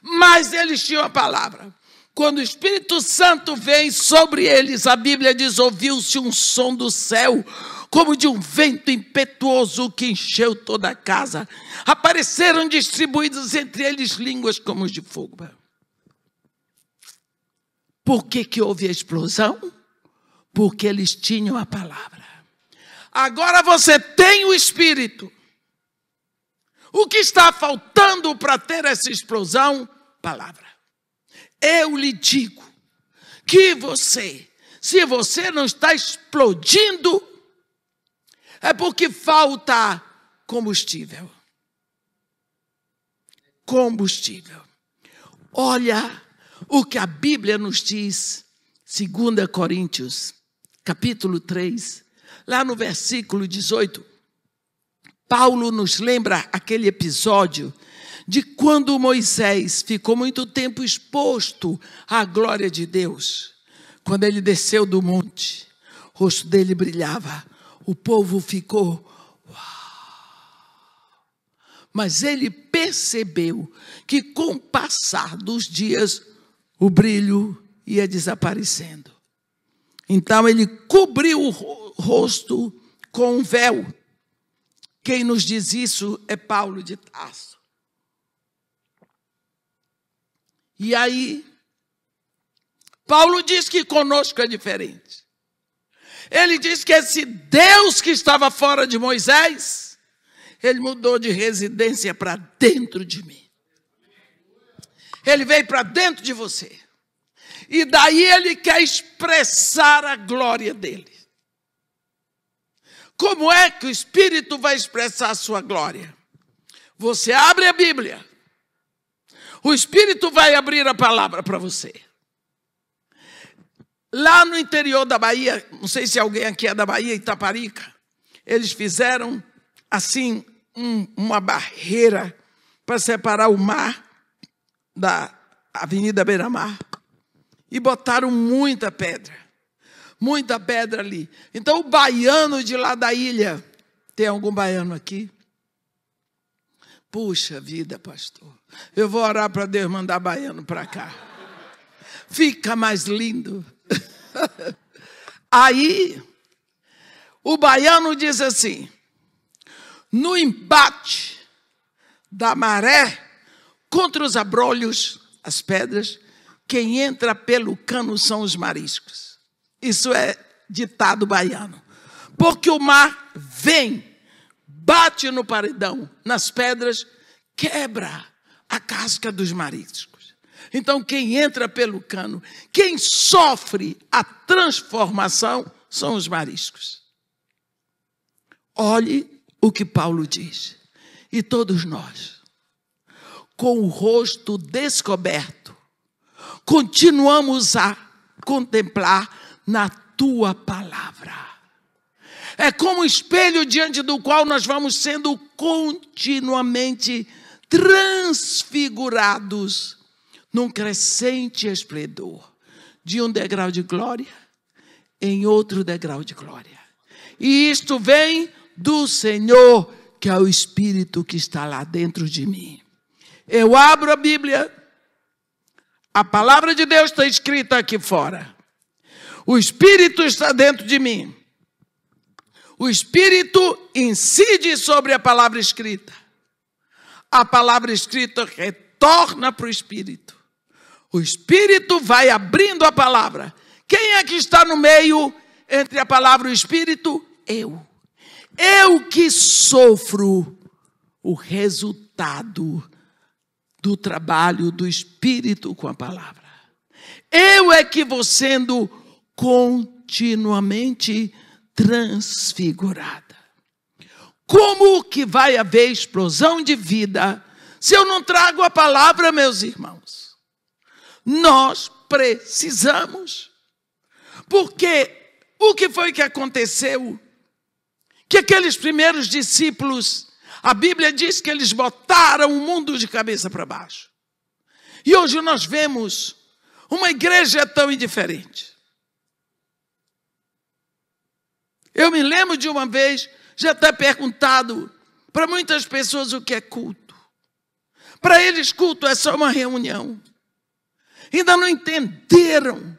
Speaker 1: mas eles tinham a palavra. Quando o Espírito Santo vem sobre eles, a Bíblia diz, ouviu-se um som do céu, como de um vento impetuoso que encheu toda a casa. Apareceram distribuídas entre eles línguas como de fogo. Por que houve a explosão? Porque eles tinham a palavra. Agora você tem o Espírito. O que está faltando para ter essa explosão? Palavra. Eu lhe digo que você, se você não está explodindo, é porque falta combustível. Combustível. Olha o que a Bíblia nos diz, 2 Coríntios, capítulo 3, lá no versículo 18. Paulo nos lembra aquele episódio de quando Moisés ficou muito tempo exposto à glória de Deus. Quando ele desceu do monte, o rosto dele brilhava, o povo ficou, uau! Mas ele percebeu que com o passar dos dias, o brilho ia desaparecendo. Então ele cobriu o rosto com um véu. Quem nos diz isso é Paulo de Tarso. E aí, Paulo diz que conosco é diferente. Ele diz que esse Deus que estava fora de Moisés, ele mudou de residência para dentro de mim. Ele veio para dentro de você. E daí ele quer expressar a glória dele. Como é que o Espírito vai expressar a sua glória? Você abre a Bíblia. O Espírito vai abrir a palavra para você. Lá no interior da Bahia, não sei se alguém aqui é da Bahia, Itaparica, eles fizeram assim uma barreira para separar o mar da Avenida Beira-Mar e botaram muita pedra ali. Então o baiano de lá da ilha, tem algum baiano aqui? Puxa vida, pastor, eu vou orar para Deus mandar baiano para cá. Fica mais lindo. Aí, o baiano diz assim, no embate da maré contra os abrolhos, as pedras, quem entra pelo cano são os mariscos. Isso é ditado baiano. Porque o mar vem, bate no paredão, nas pedras, quebra a casca dos mariscos. Então, quem entra pelo cano, quem sofre a transformação, são os mariscos. Olhe o que Paulo diz. E todos nós, com o rosto descoberto, continuamos a contemplar na tua palavra. É como um espelho diante do qual nós vamos sendo continuamente transfigurados num crescente esplendor, de um degrau de glória em outro degrau de glória. E isto vem do Senhor, que é o Espírito que está lá dentro de mim. Eu abro a Bíblia, a palavra de Deus está escrita aqui fora. O Espírito está dentro de mim. O Espírito incide sobre a palavra escrita. A palavra escrita retorna para o Espírito. O Espírito vai abrindo a palavra. Quem é que está no meio entre a palavra e o Espírito? Eu. Eu que sofro o resultado do trabalho do Espírito com a palavra. Eu é que vou sendo continuamente transfigurada. Como que vai haver explosão de vida se eu não trago a palavra, meus irmãos? Nós precisamos. Porque o que foi que aconteceu? Que aqueles primeiros discípulos, a Bíblia diz que eles botaram o mundo de cabeça para baixo. E hoje nós vemos uma igreja tão indiferente. Eu me lembro de uma vez, já ter perguntado para muitas pessoas o que é culto. Para eles, culto é só uma reunião. Ainda não entenderam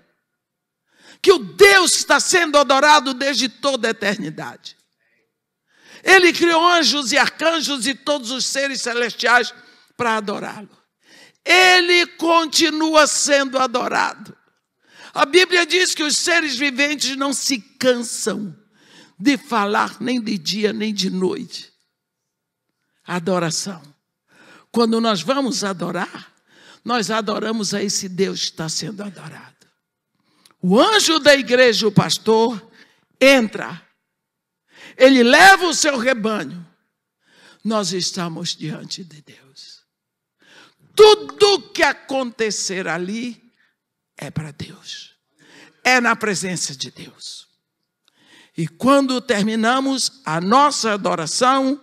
Speaker 1: que o Deus está sendo adorado desde toda a eternidade. Ele criou anjos e arcanjos e todos os seres celestiais para adorá-lo. Ele continua sendo adorado. A Bíblia diz que os seres viventes não se cansam de falar nem de dia nem de noite. Adoração. Quando nós vamos adorar, nós adoramos a esse Deus que está sendo adorado. O anjo da igreja, o pastor, entra. Ele leva o seu rebanho. Nós estamos diante de Deus. Tudo que acontecer ali é para Deus. É na presença de Deus. E quando terminamos a nossa adoração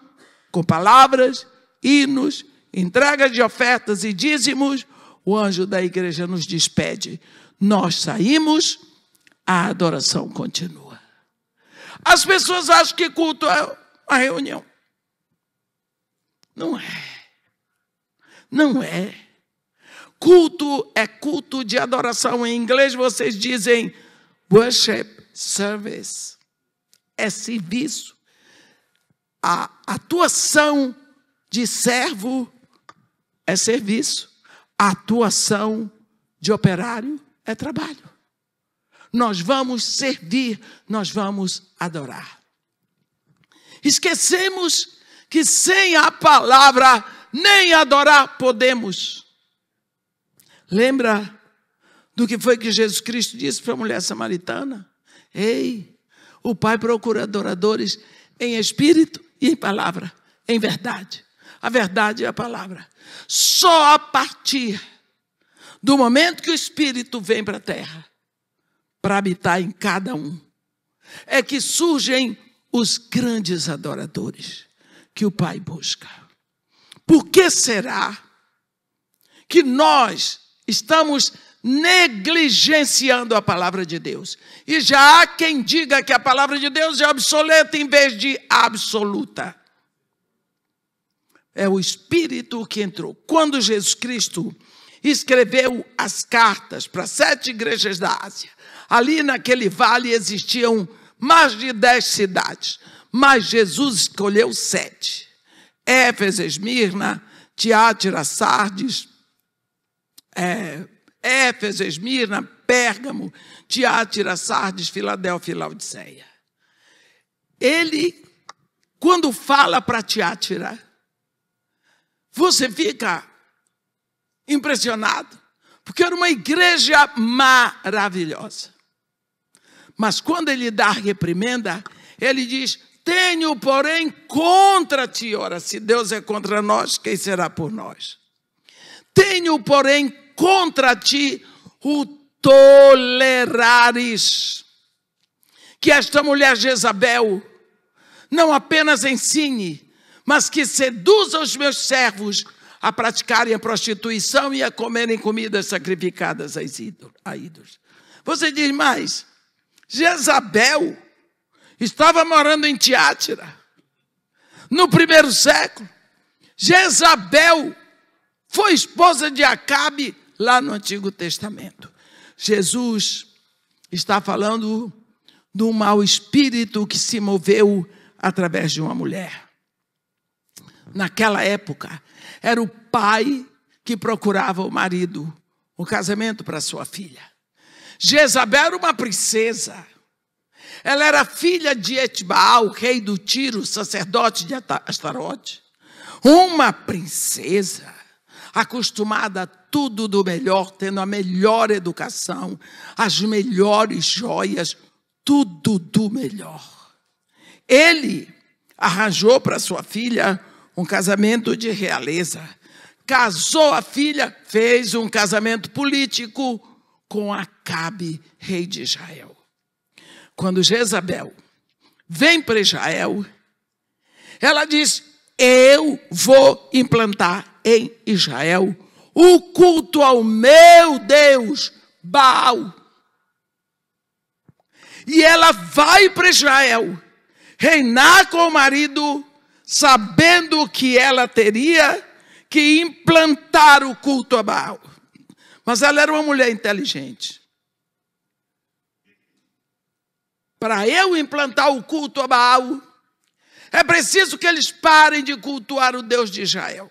Speaker 1: com palavras, hinos, entrega de ofertas e dízimos, o anjo da igreja nos despede. Nós saímos, a adoração continua. As pessoas acham que culto é uma reunião. Não é. Não é. Culto é culto de adoração. Em inglês vocês dizem worship service. É serviço. A atuação de servo é serviço. A atuação de operário é trabalho. Nós vamos servir, nós vamos adorar. Esquecemos que sem a palavra nem adorar podemos. Lembra do que foi que Jesus Cristo disse para a mulher samaritana? Ei, o Pai procura adoradores em espírito e em palavra, em verdade. A verdade é a palavra. Só a partir do momento que o Espírito vem para a terra, para habitar em cada um, é que surgem os grandes adoradores que o Pai busca. Por que será que nós estamos negligenciando a palavra de Deus? E já há quem diga que a palavra de Deus é obsoleta em vez de absoluta. É o Espírito que entrou. Quando Jesus Cristo escreveu as cartas para 7 igrejas da Ásia, ali naquele vale existiam mais de 10 cidades, mas Jesus escolheu 7. Éfeso, Esmirna, Tiátira, Sardes, Éfeso, Esmirna, Pérgamo, Tiátira, Sardes, Filadélfia e Laodiceia. Ele, quando fala para Tiátira, você fica impressionado, porque era uma igreja maravilhosa. Mas quando ele dá a reprimenda, ele diz: tenho, porém, contra ti. Ora, se Deus é contra nós, quem será por nós? Tenho, porém, contra ti o tolerares que esta mulher Jezabel não apenas ensine, mas que seduza os meus servos a praticarem a prostituição e a comerem comidas sacrificadas a ídolos. Você diz mais, Jezabel estava morando em Tiátira, no primeiro século. Jezabel foi esposa de Acabe lá no Antigo Testamento. Jesus está falando do mau espírito que se moveu através de uma mulher. Naquela época, era o pai que procurava o marido, o casamento para sua filha. Jezabel era uma princesa. Ela era filha de Etbaal, rei do Tiro, sacerdote de Astarote. Uma princesa acostumada a tudo do melhor, tendo a melhor educação, as melhores joias, tudo do melhor. Ele arranjou para sua filha um casamento de realeza. Casou a filha, fez um casamento político com Acabe, rei de Israel. Quando Jezabel vem para Israel, ela diz, eu vou implantar em Israel o culto ao meu Deus, Baal. E ela vai para Israel, reinar com o marido, sabendo que ela teria que implantar o culto a Baal. Mas ela era uma mulher inteligente. Para eu implantar o culto a Baal, é preciso que eles parem de cultuar o Deus de Israel.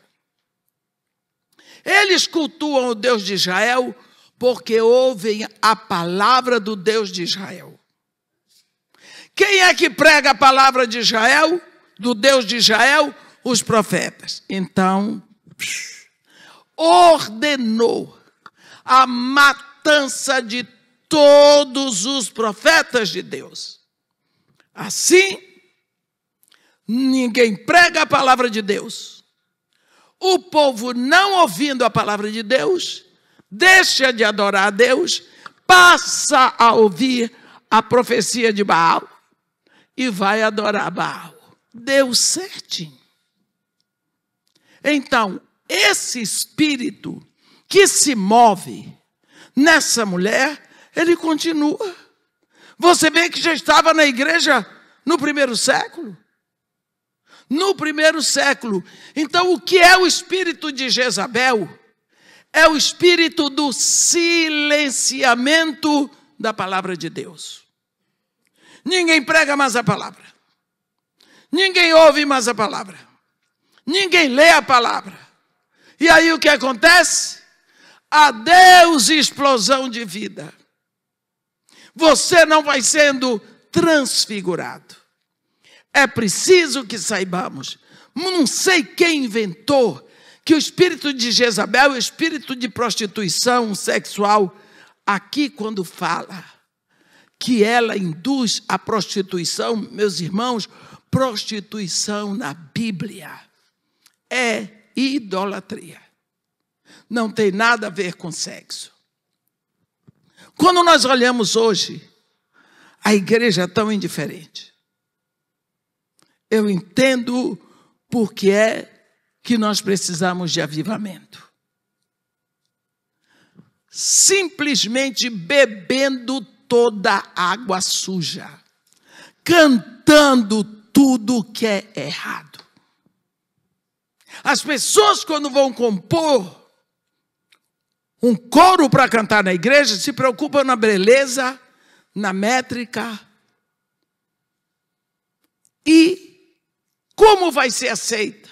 Speaker 1: Eles cultuam o Deus de Israel porque ouvem a palavra do Deus de Israel. Quem é que prega a palavra de Israel, do Deus de Israel? Os profetas. Então, ordenou a matança de todos os profetas de Deus. Assim, ninguém prega a palavra de Deus. O povo, não ouvindo a palavra de Deus, deixa de adorar a Deus, passa a ouvir a profecia de Baal e vai adorar Baal. Deu certinho. Então, esse espírito que se move nessa mulher, ele continua. Você vê que já estava na igreja no primeiro século. No primeiro século. Então, o que é o espírito de Jezabel? É o espírito do silenciamento da palavra de Deus. Ninguém prega mais a palavra. Ninguém ouve mais a palavra. Ninguém lê a palavra. E aí o que acontece? Adeus, explosão de vida. Você não vai sendo transfigurado. É preciso que saibamos. Não sei quem inventou que o espírito de Jezabel, o espírito de prostituição sexual, aqui quando fala que ela induz a prostituição, meus irmãos, prostituição na Bíblia é idolatria. Não tem nada a ver com sexo. Quando nós olhamos hoje, a igreja é tão indiferente. Eu entendo porque é que nós precisamos de avivamento. Simplesmente bebendo toda a água suja, cantando tudo que é errado. As pessoas, quando vão compor um coro para cantar na igreja, se preocupam na beleza, na métrica e como vai ser aceita.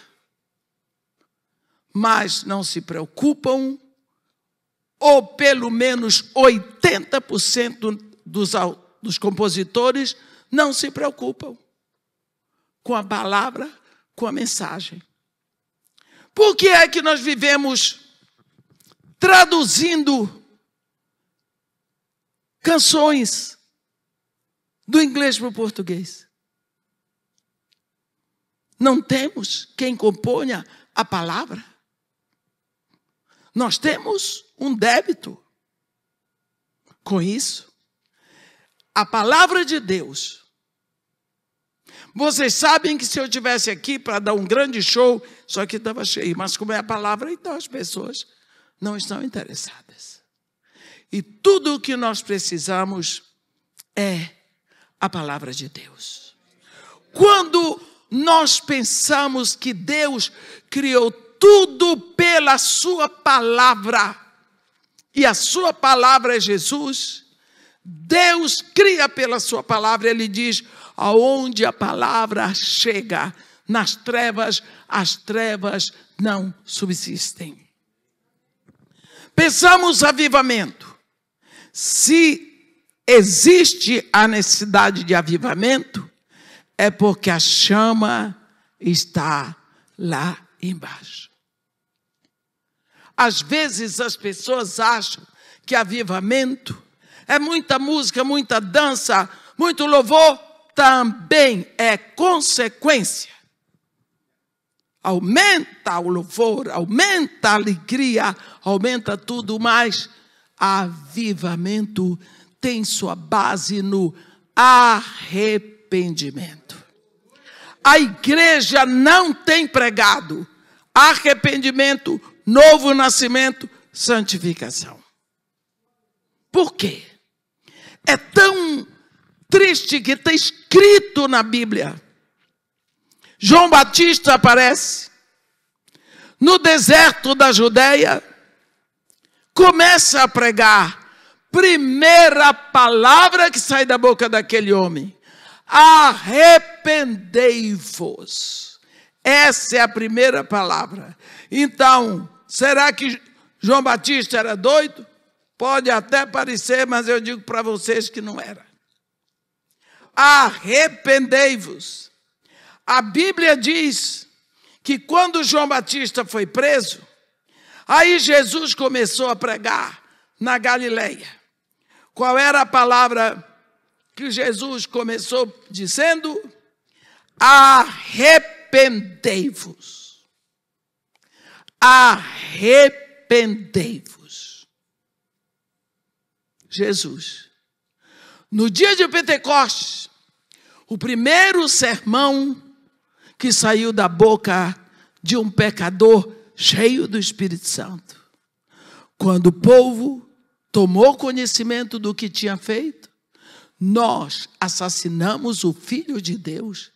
Speaker 1: Mas não se preocupam, ou pelo menos 80% dos compositores não se preocupam com a palavra, com a mensagem. Por que é que nós vivemos traduzindo canções do inglês para o português? Não temos quem componha a palavra. nós temos um débito com isso. A palavra de Deus. Vocês sabem que se eu estivesse aqui para dar um grande show, só que estava cheio, mas como é a palavra, então as pessoas não estão interessadas. E tudo o que nós precisamos é a palavra de Deus. Quando nós pensamos que Deus criou tudo pela sua palavra, e a sua palavra é Jesus, Deus cria pela sua palavra. Ele diz, aonde a palavra chega, nas trevas, as trevas não subsistem. Pensamos avivamento. Se existe a necessidade de avivamento, é porque a chama está lá embaixo. Às vezes as pessoas acham que avivamento é muita música, muita dança, muito louvor. Também é consequência. Aumenta o louvor, aumenta a alegria, aumenta tudo, mas avivamento tem sua base no arrependimento. A igreja não tem pregado arrependimento, novo nascimento, santificação. Por quê? É tão triste que está escrito na Bíblia. João Batista aparece no deserto da Judeia, começa a pregar. Primeira palavra que sai da boca daquele homem: arrependei-vos. Essa é a primeira palavra. Então, será que João Batista era doido? Pode até parecer, mas eu digo para vocês que não era. Arrependei-vos. A Bíblia diz que quando João Batista foi preso, aí Jesus começou a pregar na Galileia. Qual era a palavra que Jesus começou dizendo? Arrependei-vos. Arrependei-vos. Jesus. No dia de Pentecostes, o primeiro sermão que saiu da boca de um pecador cheio do Espírito Santo. Quando o povo tomou conhecimento do que tinha feito, nós assassinamos o Filho de Deus.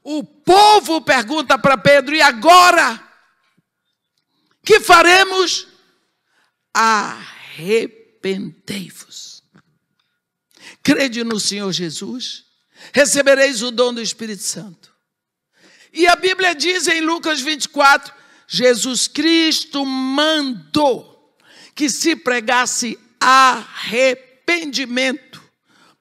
Speaker 1: O povo pergunta para Pedro, e agora? Que faremos? Arrependei-vos. Crede no Senhor Jesus, recebereis o dom do Espírito Santo. E a Bíblia diz em Lucas 24, Jesus Cristo mandou que se pregasse arrependimento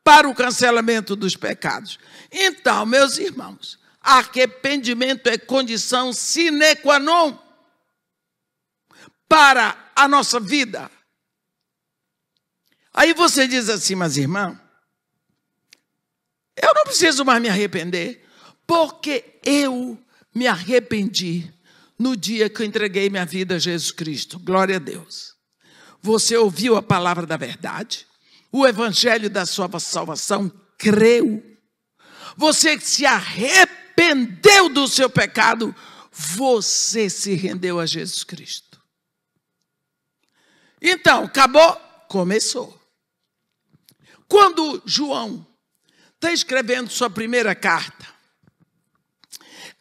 Speaker 1: para o cancelamento dos pecados. Então, meus irmãos, arrependimento é condição sine qua non para a nossa vida. Aí você diz assim, mas irmão, eu não preciso mais me arrepender, porque eu me arrependi no dia que eu entreguei minha vida a Jesus Cristo. Glória a Deus. Você ouviu a palavra da verdade, o evangelho da sua salvação, creu. Você se arrependeu do seu pecado, você se rendeu a Jesus Cristo. Então, acabou? Começou. Quando João está escrevendo sua primeira carta,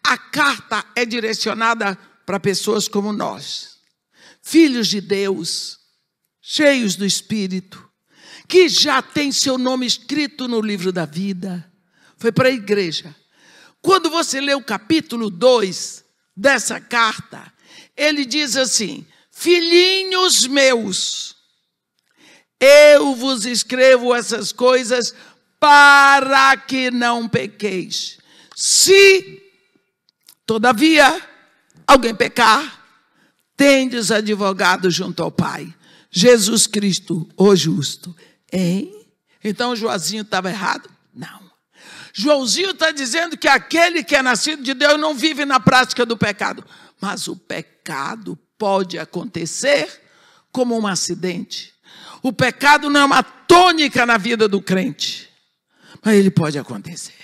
Speaker 1: a carta é direcionada para pessoas como nós, filhos de Deus, cheios do Espírito, que já tem seu nome escrito no livro da vida. Foi para a igreja. Quando você lê o capítulo 2 dessa carta, ele diz assim: filhinhos meus, eu vos escrevo essas coisas para que não pequeis. Se, todavia, alguém pecar, tendes advogado junto ao Pai, Jesus Cristo, o justo. Hein? Então Joãozinho estava errado? Não. Joãozinho está dizendo que aquele que é nascido de Deus não vive na prática do pecado. Mas o pecado pode acontecer como um acidente. O pecado não é uma tônica na vida do crente, mas ele pode acontecer.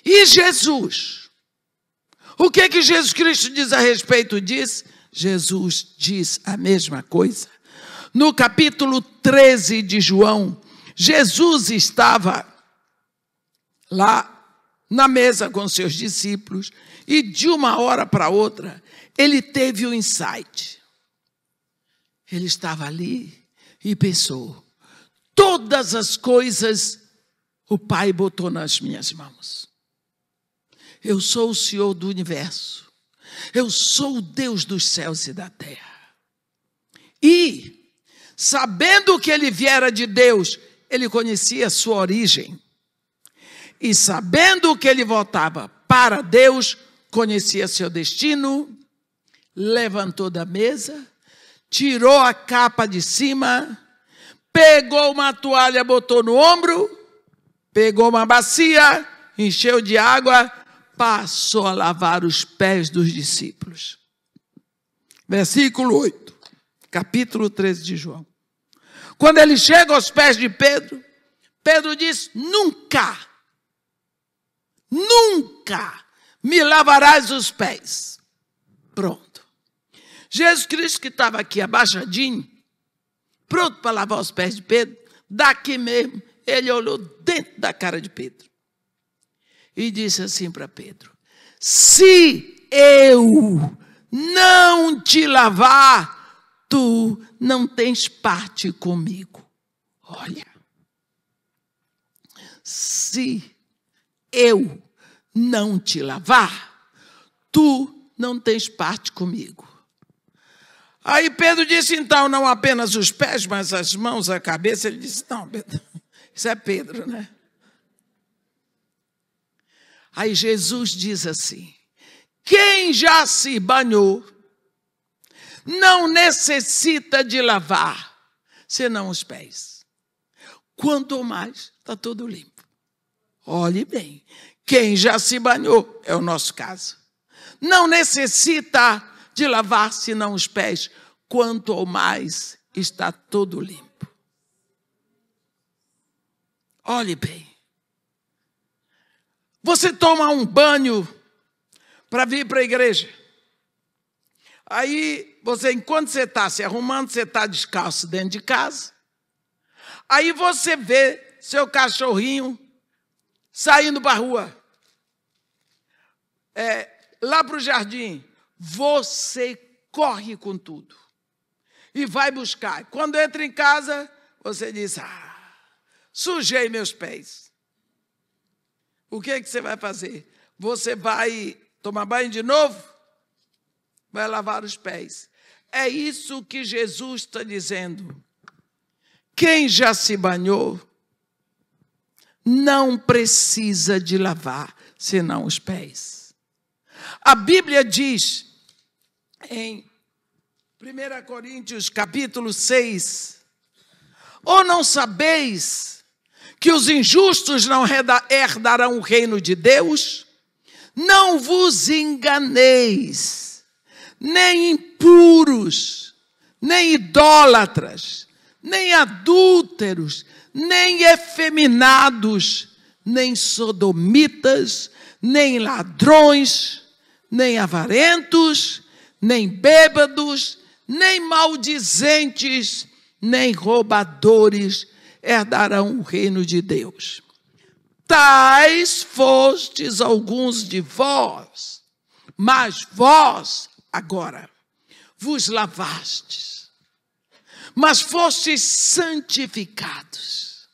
Speaker 1: E Jesus? O que que Jesus Cristo diz a respeito disso? Jesus diz a mesma coisa. No capítulo 13 de João, Jesus estava lá na mesa com seus discípulos e de uma hora para outra ele teve um insight. Ele estava ali e pensou: todas as coisas o Pai botou nas minhas mãos. Eu sou o Senhor do universo. Eu sou o Deus dos céus e da terra. E, sabendo que ele viera de Deus, ele conhecia a sua origem. E sabendo que ele voltava para Deus, conhecia seu destino, levantou da mesa, tirou a capa de cima, pegou uma toalha, botou no ombro, pegou uma bacia, encheu de água, passou a lavar os pés dos discípulos. Versículo 8, capítulo 13 de João. Quando ele chega aos pés de Pedro, Pedro diz: nunca me lavarás os pés. Pronto. Jesus Cristo, que estava aqui abaixadinho, pronto para lavar os pés de Pedro, daqui mesmo, ele olhou dentro da cara de Pedro e disse assim para Pedro: se eu não te lavar, tu não tens parte comigo. Olha, se eu não te lavar, tu não tens parte comigo. Aí Pedro disse: então, não apenas os pés, mas as mãos, a cabeça. Ele disse: não, Pedro, isso é Pedro, né? Aí Jesus diz assim: quem já se banhou não necessita de lavar, senão os pés. Quanto mais, está tudo limpo. Olhe bem, quem já se banhou, é o nosso caso, não necessita de lavar senão os pés, quanto ao mais está todo limpo. Olhe bem. Você toma um banho para vir para a igreja. Aí, você, enquanto você está se arrumando, você está descalço dentro de casa. Aí você vê seu cachorrinho saindo para a rua. Lá para o jardim. Você corre com tudo. E vai buscar. Quando entra em casa, você diz: sujei meus pés. O que você vai fazer? Você vai tomar banho de novo? Vai lavar os pés. É isso que Jesus está dizendo. Quem já se banhou não precisa de lavar, senão os pés. A Bíblia diz em 1 Coríntios capítulo 6, ou não sabeis que os injustos não herdarão o reino de Deus? Não vos enganeis, nem impuros, nem idólatras, nem adúlteros, nem efeminados, nem sodomitas, nem ladrões, nem avarentos, nem bêbados, nem maldizentes, nem roubadores herdarão o reino de Deus. Tais fostes alguns de vós, mas vós agora vos lavastes, mas fostes santificados,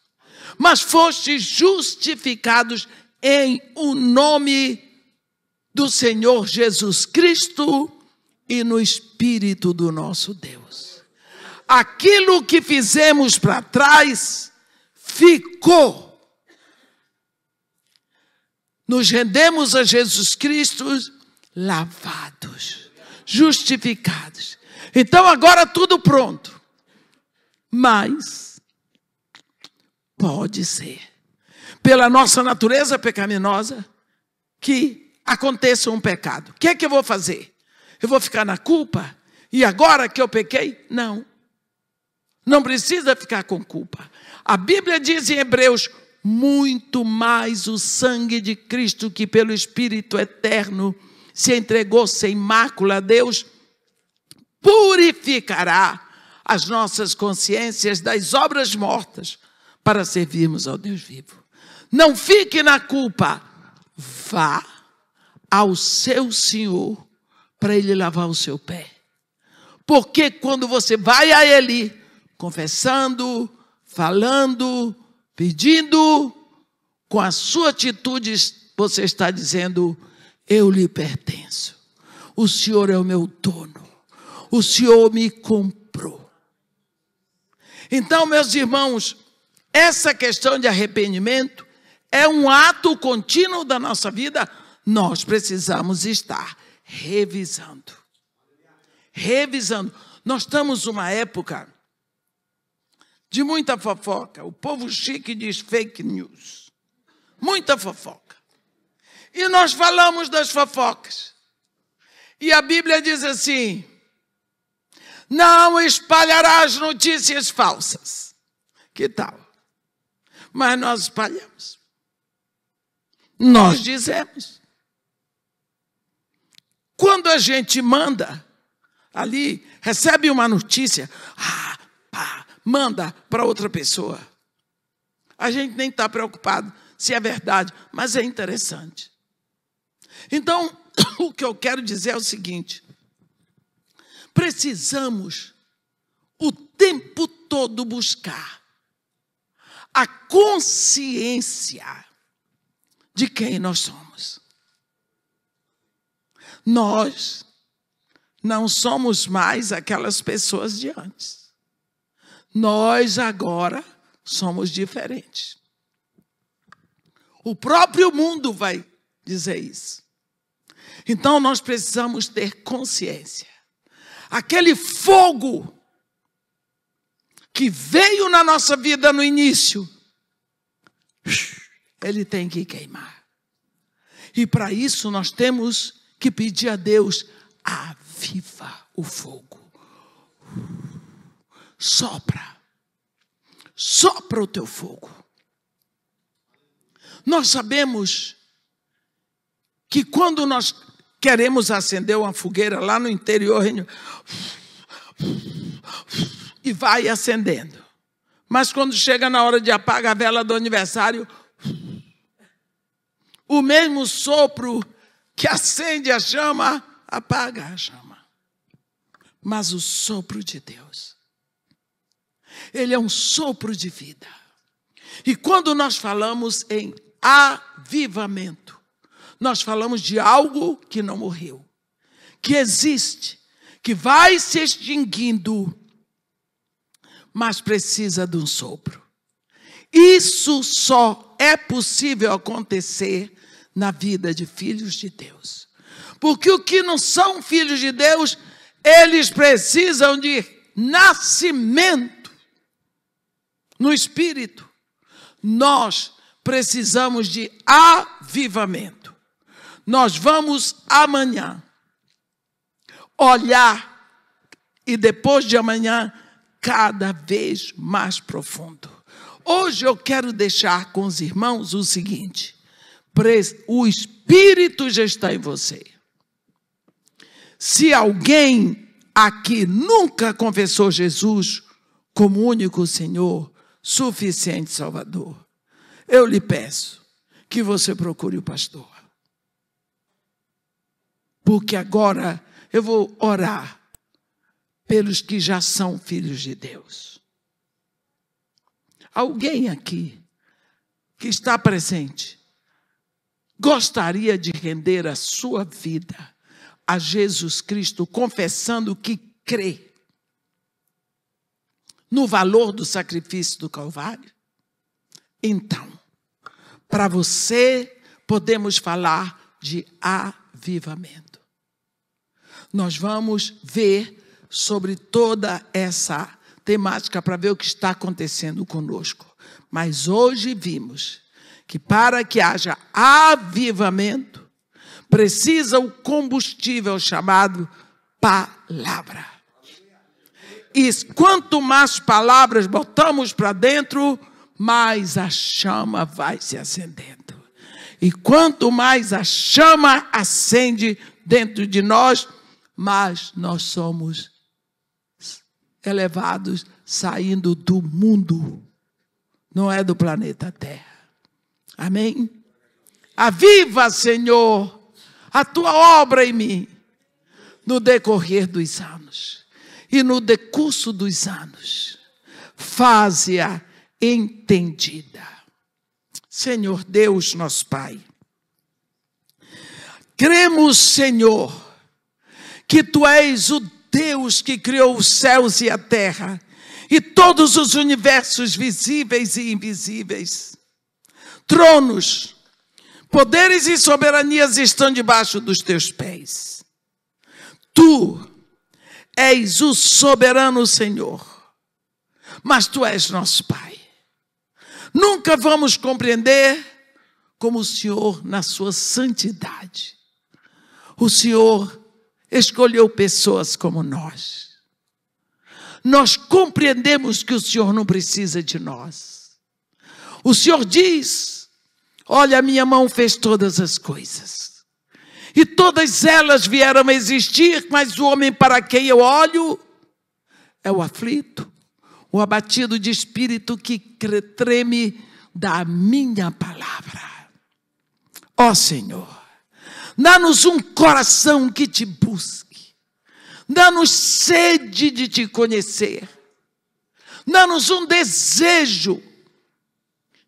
Speaker 1: mas fostes justificados em o nome do Senhor Jesus Cristo e no Espírito do nosso Deus. Aquilo que fizemos para trás ficou. Nos rendemos a Jesus Cristo lavados, justificados. Então agora tudo pronto. Mas pode ser, pela nossa natureza pecaminosa, que aconteça um pecado. O que é que eu vou fazer? Eu vou ficar na culpa? E agora que eu pequei? Não. Não precisa ficar com culpa. A Bíblia diz em Hebreus: muito mais o sangue de Cristo, que pelo Espírito eterno se entregou sem mácula a Deus, purificará as nossas consciências das obras mortas para servirmos ao Deus vivo. Não fique na culpa. Vá ao seu Senhor para Ele lavar o seu pé. Porque quando você vai a Ele, confessando, falando, pedindo, com a sua atitude você está dizendo: eu lhe pertenço. O Senhor é o meu dono. O Senhor me comprou. Então, meus irmãos, essa questão de arrependimento é um ato contínuo da nossa vida. Nós precisamos estar revisando. Revisando. Nós estamos numa época de muita fofoca. O povo chique diz fake news. Muita fofoca. E nós falamos das fofocas. E a Bíblia diz assim: não espalharás notícias falsas. Que tal? Mas nós espalhamos. Nós dizemos. Quando a gente manda ali, recebe uma notícia, manda para outra pessoa. A gente nem está preocupado se é verdade, mas é interessante. Então, o que eu quero dizer é o seguinte: precisamos o tempo todo buscar a consciência de quem nós somos. Nós não somos mais aquelas pessoas de antes. Nós agora somos diferentes. O próprio mundo vai dizer isso. Então nós precisamos ter consciência. Aquele fogo que veio na nossa vida no início, ele tem que queimar. E para isso nós temos que pedir a Deus: aviva o fogo. Sopra. Sopra o teu fogo. Nós sabemos que quando nós queremos acender uma fogueira lá no interior, e vai acendendo. Mas quando chega na hora de apagar a vela do aniversário, o mesmo sopro que acende a chama, apaga a chama. Mas o sopro de Deus, ele é um sopro de vida. E quando nós falamos em avivamento, nós falamos de algo que não morreu, que existe, que vai se extinguindo, mas precisa de um sopro. Isso só é possível acontecer na vida de filhos de Deus. Porque os que não são filhos de Deus, eles precisam de nascimento no Espírito. Nós precisamos de avivamento. Nós vamos amanhã olhar e depois de amanhã cada vez mais profundo. Hoje eu quero deixar com os irmãos o seguinte: o Espírito já está em você. Se alguém aqui nunca confessou Jesus como único Senhor, suficiente Salvador, eu lhe peço que você procure o pastor. Porque agora eu vou orar pelos que já são filhos de Deus. Alguém aqui que está presente gostaria de render a sua vida a Jesus Cristo, confessando que crê no valor do sacrifício do Calvário? Então, para você, podemos falar de avivamento. Nós vamos ver sobre toda essa temática para ver o que está acontecendo conosco. Mas hoje vimos que para que haja avivamento, precisa o combustível chamado palavra. E quanto mais palavras botamos para dentro, mais a chama vai se acendendo. E quanto mais a chama acende dentro de nós, mais nós somos elevados, saindo do mundo, não é do planeta Terra. Amém? Aviva, Senhor, a tua obra em mim, no decorrer dos anos. E no decurso dos anos, faze-a entendida. Senhor Deus, nosso Pai, cremos, Senhor, que Tu és o Deus que criou os céus e a terra, e todos os universos visíveis e invisíveis. Tronos, poderes e soberanias estão debaixo dos Teus pés. Tu és o soberano Senhor, mas Tu és nosso Pai. Nunca vamos compreender como o Senhor, na sua santidade, o Senhor escolheu pessoas como nós. Nós compreendemos que o Senhor não precisa de nós. O Senhor diz: olha, a minha mão fez todas as coisas. E todas elas vieram a existir, mas o homem para quem eu olho é o aflito, o abatido de espírito que treme da minha palavra. Ó Senhor, dá-nos um coração que Te busque, dá-nos sede de Te conhecer, dá-nos um desejo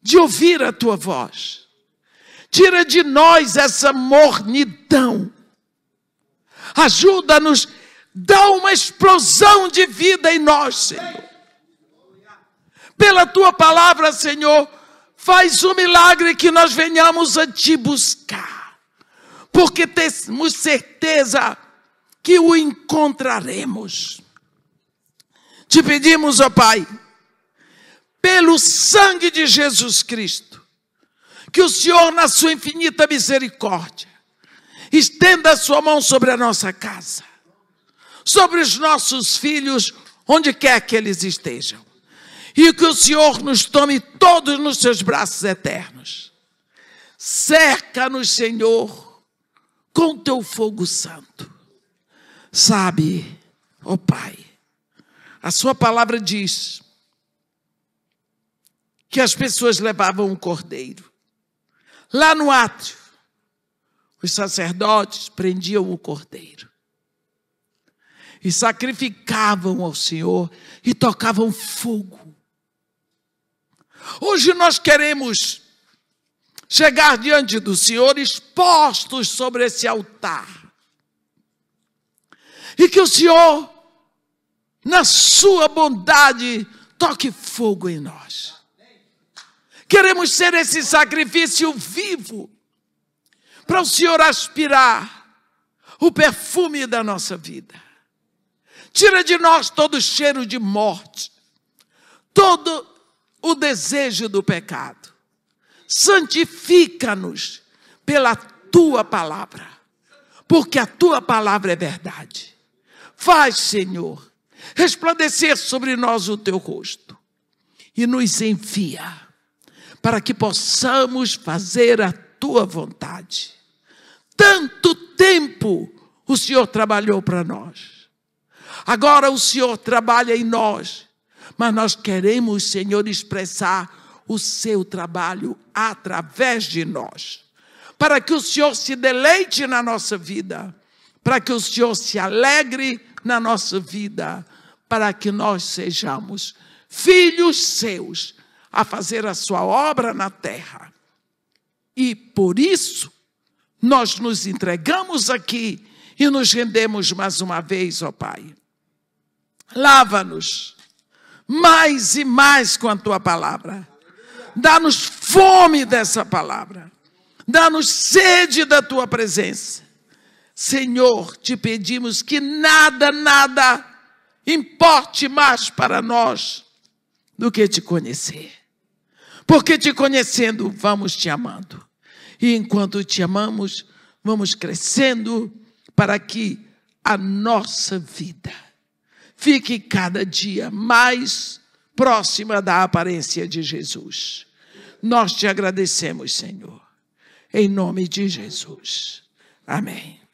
Speaker 1: de ouvir a Tua voz. Tira de nós essa mornidão. Ajuda-nos, dá uma explosão de vida em nós, Senhor. Pela Tua palavra, Senhor, faz um milagre que nós venhamos a Te buscar. Porque temos certeza que o encontraremos. Te pedimos, ó Pai, pelo sangue de Jesus Cristo, que o Senhor, na sua infinita misericórdia, estenda a sua mão sobre a nossa casa, sobre os nossos filhos, onde quer que eles estejam. E que o Senhor nos tome todos nos seus braços eternos. Cerca-nos, Senhor, com Teu fogo santo. Sabe, ó Pai, a sua palavra diz que as pessoas levavam um cordeiro. Lá no átrio, os sacerdotes prendiam o cordeiro e sacrificavam ao Senhor e tocavam fogo. Hoje nós queremos chegar diante do Senhor expostos sobre esse altar. E que o Senhor, na sua bondade, toque fogo em nós. Queremos ser esse sacrifício vivo, para o Senhor aspirar o perfume da nossa vida. Tira de nós todo o cheiro de morte, todo o desejo do pecado. Santifica-nos pela Tua palavra, porque a Tua palavra é verdade. Faz, Senhor, resplandecer sobre nós o Teu rosto e nos envia para que possamos fazer a Tua vontade. Tanto tempo o Senhor trabalhou para nós. Agora o Senhor trabalha em nós, mas nós queremos, Senhor, expressar o Seu trabalho através de nós, para que o Senhor se deleite na nossa vida, para que o Senhor se alegre na nossa vida, para que nós sejamos filhos Seus, a fazer a Sua obra na terra. E por isso, nós nos entregamos aqui e nos rendemos mais uma vez, ó Pai. Lava-nos mais e mais com a Tua palavra. Dá-nos fome dessa palavra. Dá-nos sede da Tua presença. Senhor, Te pedimos que nada importe mais para nós do que Te conhecer. Porque Te conhecendo, vamos Te amando. E enquanto Te amamos, vamos crescendo para que a nossa vida fique cada dia mais próxima da aparência de Jesus. Nós te agradecemos, Senhor, em nome de Jesus. Amém.